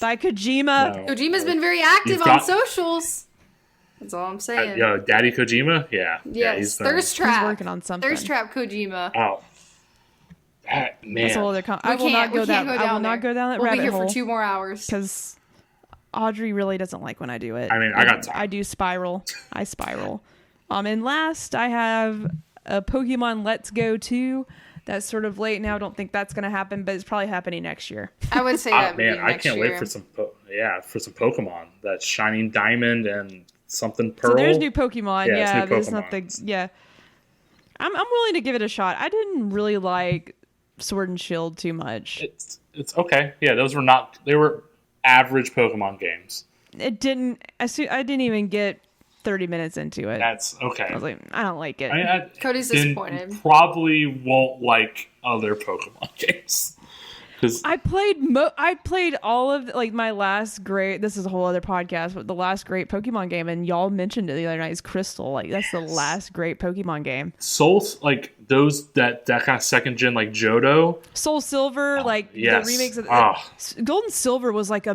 by Kojima. No. Kojima's been very active on socials. That's all I'm saying. Daddy Kojima. Yeah. Yes. Yeah, he's Thirst Trap. He's working on something. Thirst Trap Kojima. Oh. That, man. That's a whole other I will not go down that rabbit hole. We'll be here for 2 more hours. Because Audrey really doesn't like when I do it. I mean, I got time. I do spiral. I spiral. And last, I have a Pokemon Let's Go 2. That's sort of late now. I don't think that's going to happen, but it's probably happening next year. I would say that. Man, I can't wait for some Pokemon. That Shining Diamond and something Pearl. So there's new Pokemon. Yeah, there's not the. Yeah, I'm willing to give it a shot. I didn't really like Sword and Shield too much. It's okay. Yeah, they were average Pokemon games. It didn't. I didn't even get 30 minutes into it. That's okay. I was like, I don't like it. Cody's disappointed. Probably won't like other Pokemon games. I played all of my last great. This is a whole other podcast, but the last great Pokemon game, and y'all mentioned it the other night, is Crystal. Like that's the last great Pokemon game. Souls, like those that kind of second gen, like Johto, Soul Silver, yes. the remakes of Gold and Silver was like I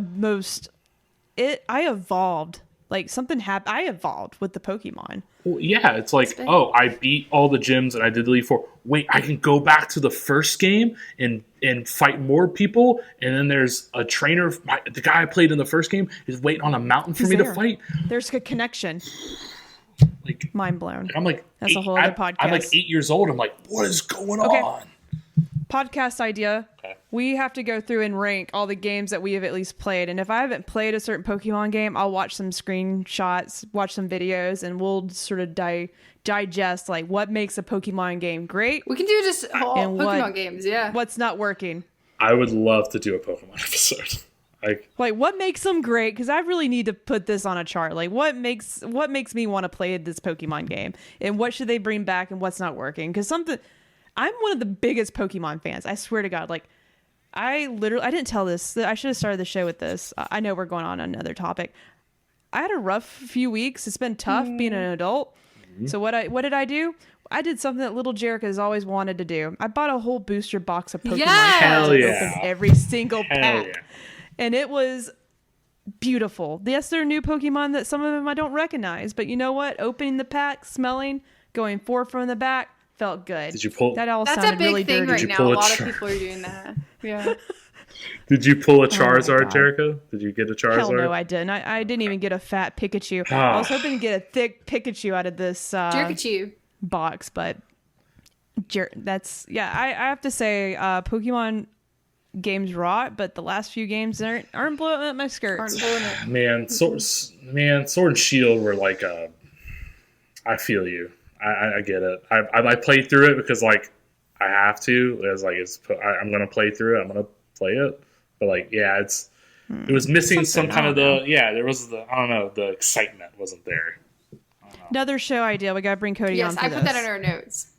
evolved. Like something happened. I evolved with the Pokemon. Well, yeah, it's like, I beat all the gyms and I did the Elite Four. Wait, I can go back to the first game and fight more people. And then there's a trainer. The guy I played in the first game is waiting on a mountain for me to fight. There's a connection. Like mind blown. I'm like, that's a whole other podcast. I'm like 8 years old. I'm like, what is going on? Podcast idea. Okay. We have to go through and rank all the games that we have at least played. And if I haven't played a certain Pokemon game, I'll watch some screenshots, watch some videos, and we'll sort of digest like what makes a Pokemon game great. We can do just all Pokemon games, yeah. What's not working. I would love to do a Pokemon episode. Like what makes them great? Because I really need to put this on a chart. Like what makes me want to play this Pokemon game, and what should they bring back, and what's not working? Because I'm one of the biggest Pokemon fans. I swear to God. Like, I didn't tell this. I should have started the show with this. I know we're going on another topic. I had a rough few weeks. It's been tough being an adult. Mm-hmm. So what did I do? I did something that little Jerica has always wanted to do. I bought a whole booster box of Pokemon cards and opened every single pack. Yeah. And it was beautiful. Yes, there are new Pokemon that some of them I don't recognize. But you know what? Opening the pack, smelling, going 4 from the back, felt good. Did you pull? That all That's sounded a big really thing dirty. right now. A lot of people are doing that. Yeah. Did you pull a Charizard, Jericho? Did you get a Charizard? Hell no, I didn't. I didn't even get a fat Pikachu. I was hoping to get a thick Pikachu out of this box, but I have to say, Pokemon games rot, but the last few games aren't blowing up my skirts. Man, Sword and Shield were like I feel you. I get it. I played through it because like I have to. It's like I'm gonna play through it. I'm gonna play it. But like it was missing some kind of there was the excitement wasn't there. Another show idea. We gotta bring Cody on. Yes, I put that in our notes.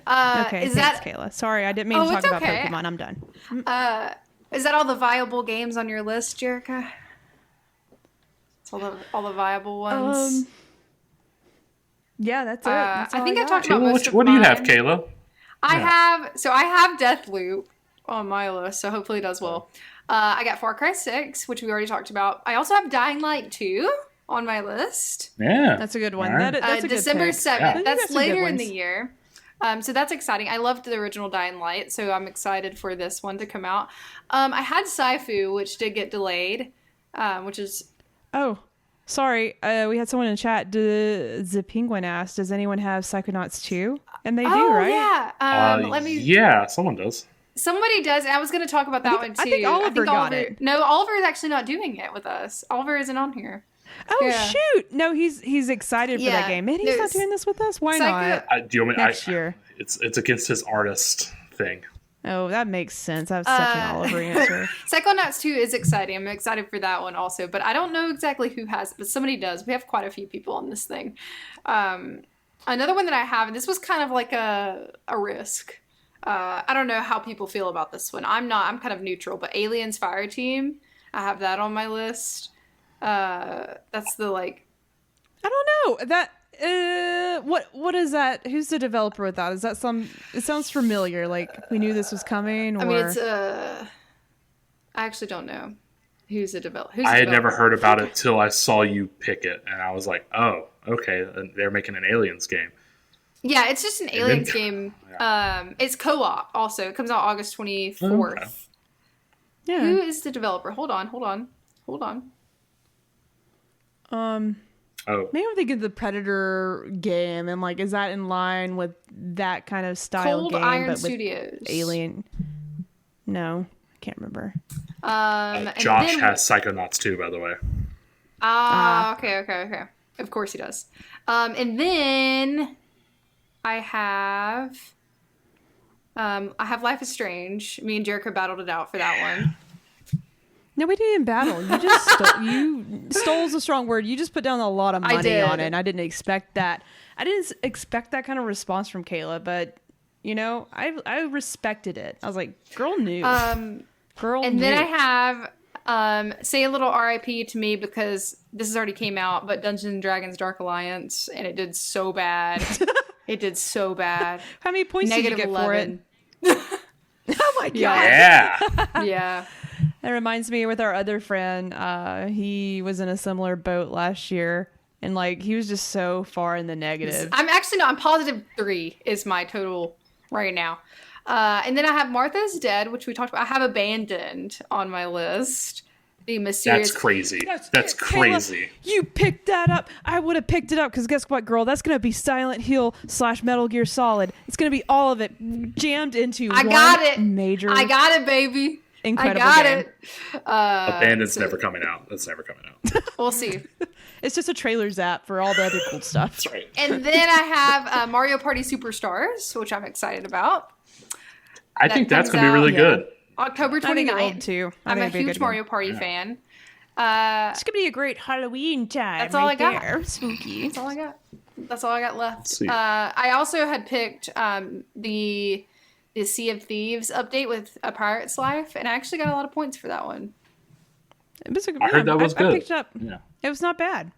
Okay, thanks, Kayla. Sorry, I didn't mean to talk about Pokemon. I'm done. Is that all the viable games on your list, Jerica? It's all the viable ones. Yeah, that's it. That's I think I talked about most of What do you have, Kayla? I have Deathloop on my list, so hopefully it does well. I got Far Cry 6, which we already talked about. I also have Dying Light 2 on my list. Yeah. That's a good one. Right. That's a December good 7th. Yeah. That's later in the year. So that's exciting. I loved the original Dying Light, so I'm excited for this one to come out. I had Saifu, which did get delayed, which is... Oh, sorry. We had someone in chat. The Penguin asked, does anyone have Psychonauts 2? And they do, right? Yeah. Yeah, someone does. Somebody does, and I was going to talk about that one too. I think Oliver got it. No, Oliver is actually not doing it with us. Oliver isn't on here. Oh shoot! No, he's excited for that game. Man, he's not doing this with us. Why not? Do you want me, next year? It's against his artist thing. Oh, that makes sense. That was such an Oliver answer. Psychonauts 2 is exciting. I'm excited for that one also, but I don't know exactly who has it, but somebody does. We have quite a few people on this thing. Another one that I have, and this was kind of like a risk. I don't know how people feel about this one. I'm kind of neutral, but Aliens Fireteam, I have that on my list. That's the I don't know that. What is that? Who's the developer with that? Is that it sounds familiar. Like we knew this was coming. Or... I mean, it's I actually don't know who's the developer. I had never heard about it till I saw you pick it, and I was like, oh, okay, they're making an Aliens game. Yeah, it's just an Aliens game. Yeah. It's co-op also. It comes out August 24th. Okay. Yeah. Who is the developer? Hold on. Maybe I'm thinking the Predator game, and is that in line with that kind of style Cold game? Iron but with Studios. Alien. No, I can't remember. Josh has Psychonauts 2, by the way. Okay. Of course he does. And then I have Life is Strange. Me and Jericho battled it out for that one. No, we didn't battle. You just stole is a strong word. You just put down a lot of money on it, and I didn't expect that. I didn't expect that kind of response from Kayla, but I respected it. I was like, girl knew. Girl and knew. then I have say a little RIP to me because this has already came out, but Dungeons and Dragons Dark Alliance, and it did so bad. It did so bad. How many points did you get -11. for it? Oh my god! Yeah. That reminds me with our other friend. He was in a similar boat last year, and he was just so far in the negative. I'm actually not. I'm positive 3 is my total right now. And then I have Martha's Dead, which we talked about. I have Abandoned on my list. The mysterious. That's crazy. That's crazy. Kayla, you picked that up. I would have picked it up because guess what, girl? That's gonna be Silent Hill / Metal Gear Solid. It's gonna be all of it jammed into one major. I got it, baby. Incredible I got game. it. Abandoned's never coming out. That's never coming out. We'll see. It's just a trailer zap for all the other cool stuff. That's right. And then I have Mario Party Superstars, which I'm excited about. I think that's going to be really good. October 29th. I think it will too. I'm a huge Mario Party fan. It's going to be a great Halloween time. That's all I got. There. Spooky. That's all I got left. I also had picked the Sea of Thieves update with A Pirate's Life, and I actually got a lot of points for that one. I heard that was good. I picked it up. Yeah. It was not bad.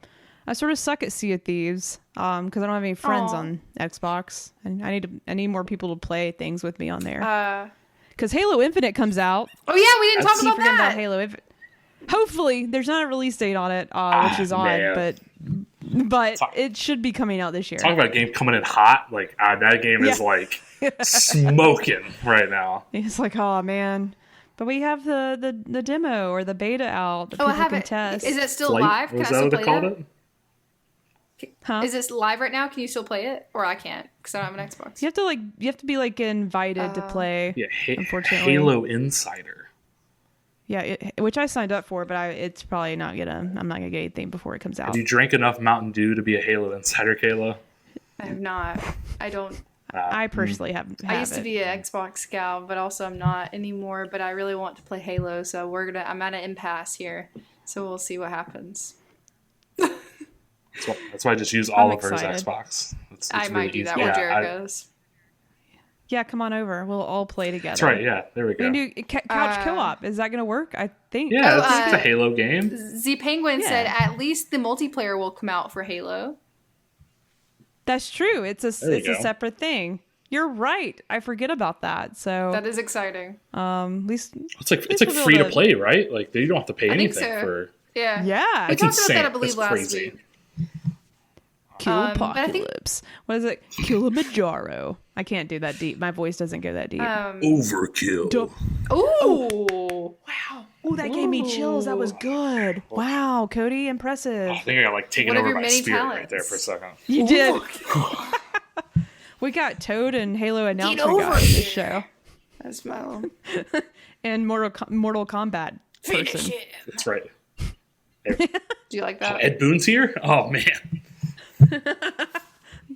I sort of suck at Sea of Thieves because I don't have any friends on Xbox, and I need more people to play things with me on there. Because Halo Infinite comes out. Oh yeah, we didn't talk about that. About Halo Infinite. Hopefully, there's not a release date on it, which is odd, but it should be coming out this year. Talk about a game coming in hot. That game is smoking right now. It's oh man. But we have the demo or the beta out that people can test. Is it still live? Can I still play it? Huh? Is this live right now? Can you still play it? Or I can't because I don't have an Xbox. You have to be invited to play. Yeah, unfortunately. Halo Insider. Yeah, which I signed up for, but it's probably I'm not gonna get anything before it comes out. Have you drank enough Mountain Dew to be a Halo Insider, Kayla? I have not. I don't. I personally haven't. I used to be an Xbox gal, but also I'm not anymore. But I really want to play Halo, so I'm at an impasse here. So we'll see what happens. That's why I just use Oliver's Xbox. It's I might do that with Jericho's. Yeah, come on over. We'll all play together. That's right. Yeah, there we go. We can do couch co-op. Is that going to work? I think. Yeah, it's a Halo game. Z Penguin said at least the multiplayer will come out for Halo. That's true. It's a separate thing. You're right. I forget about that. So that is exciting. At least it's free to play, right? You don't have to pay anything for. Yeah. Yeah. We talked about that, I believe, last week. Killpocalypse. What is it? Kilimanjaro. I can't do that deep. My voice doesn't go that deep. Overkill. Ooh. Wow. Oh, that gave me chills. That was good. Wow, Cody, impressive. I think I got taken over by spirit right there for a second. You did. We got Toad and Halo announcement guy on this show. That's my little... And Mortal Kombat Finish person. it. That's right. Do you like that? Ed Boon's here? Oh, man.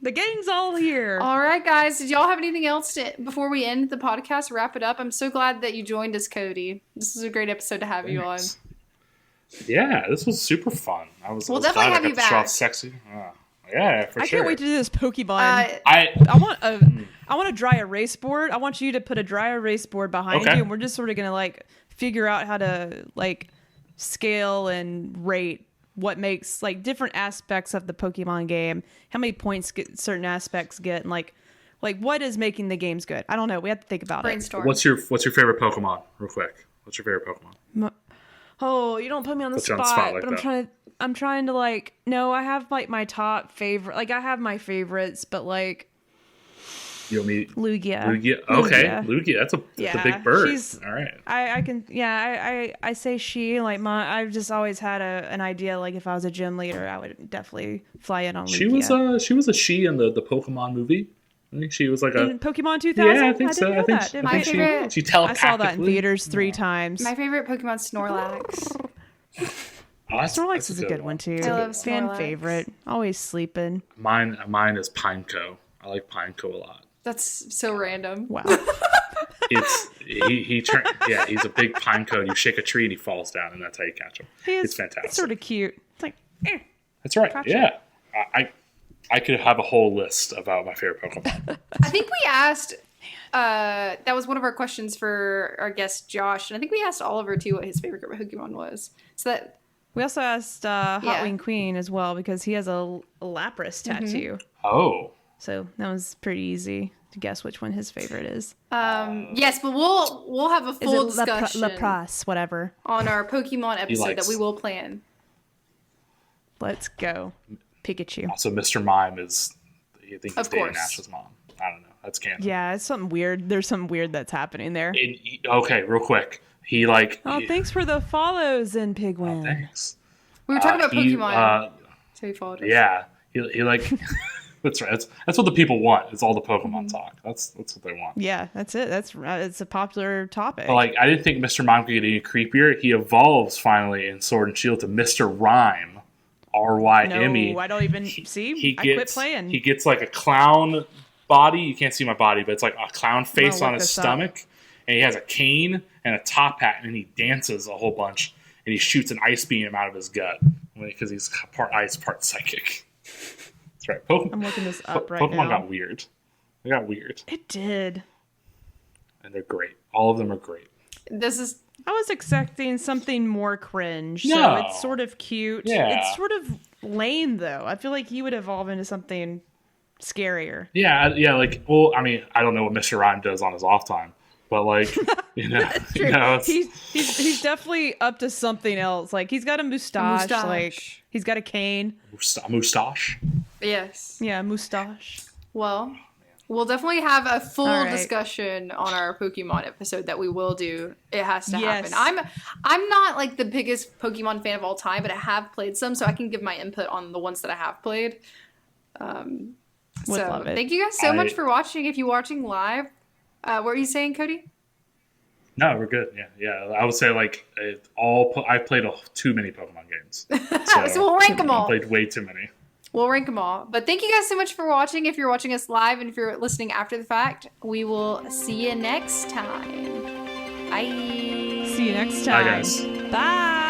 The gang's all here. All right, guys. Did y'all have anything else before we end the podcast, wrap it up? I'm so glad that you joined us, Cody. This is a great episode to have you on. Yeah, this was super fun. We'll definitely have you back. Sexy. Yeah, for sure. I can't wait to do this Pokemon. I want a dry erase board. I want you to put a dry erase board behind you, and we're just sort of gonna like figure out how to like scale and rate what makes like different aspects of the Pokemon game, how many points certain aspects get, and like what is making the games good. I don't know. We have to think about Brainstorm. it. What's your favorite Pokemon, real quick? What's your favorite Pokemon? Oh, you don't put me on the spot, like but I'm trying to like, no, I have like my top favorite, like I have my favorites, but like You'll meet Lugia. Okay, Lugia. That's a big bird. All right. I say she, like I've just always had an idea, like if I was a gym leader, I would definitely fly in on Lugia. She was a she in the Pokemon movie. I think she was like in Pokemon 2000. Yeah, I think so. I think she telepathically. I saw that in theaters 3 times. My favorite Pokemon, Snorlax. Snorlax is a good one too. I love Fan Snorlax. Favorite. Always sleeping. Mine is Pineco. I like Pineco a lot. That's so random. Wow. He's a big Pineco. You shake a tree and he falls down, and that's how you catch him. It's fantastic. It's sort of cute. It's like, That's right. Gotcha. Yeah. I could have a whole list about my favorite Pokemon. I think we asked, that was one of our questions for our guest Josh, and I think we asked Oliver too what his favorite Pokemon was. So that we also asked Hot Wing Queen as well because he has a Lapras tattoo. Oh. So that was pretty easy to guess which one his favorite is. yes, but we'll have a full discussion Lapras, whatever, on our Pokemon episode that we will plan. Let's go. Pikachu. Also, Mr. Mime is, I think he's dating course. Ash's mom. I don't know. That's canon. Yeah, it's something weird. There's something weird that's happening there. Okay, real quick. He like. Thanks for the follows in Pigwin. Thanks. We were talking about Pokemon. So he followed us. Yeah, he like. That's right. That's what the people want. It's all the Pokemon talk. That's what they want. Yeah, that's it. It's a popular topic. But like, I didn't think Mr. Mime could get any creepier. He evolves finally in Sword and Shield to Mr. Rhyme. R-Y-M-E. No, I don't even see. I quit playing. He gets like a clown body. You can't see my body, but it's like a clown face on his stomach. And he has a cane and a top hat, and he dances a whole bunch. And he shoots an ice beam out of his gut because he's part ice, part psychic. That's right. I'm looking this up right now. Pokemon got weird. They got weird. It did. And they're great. All of them are great. I was expecting something more cringe. No. So it's sort of cute. Yeah. It's sort of lame, though. I feel like he would evolve into something scarier. Yeah. Like, well, I mean, I don't know what Mr. Rhyme does on his off time, but like, he's definitely up to something else. Like, he's got a mustache. Like, he's got a cane. Mustache. Yes. Yeah, mustache. Well, we'll definitely have a full discussion on our Pokemon episode that we will do. It has to happen. I'm not like the biggest Pokemon fan of all time, but I have played some, so I can give my input on the ones that I have played. Love it. Thank you guys so much for watching. If you're watching live, what were you saying, Cody? No, we're good. Yeah. I would say like I played too many Pokemon games, so we'll rank them all. I played way too many. We'll rank them all. But thank you guys so much for watching. If you're watching us live and if you're listening after the fact, we will see you next time. Bye. See you next time. Bye, guys. Bye.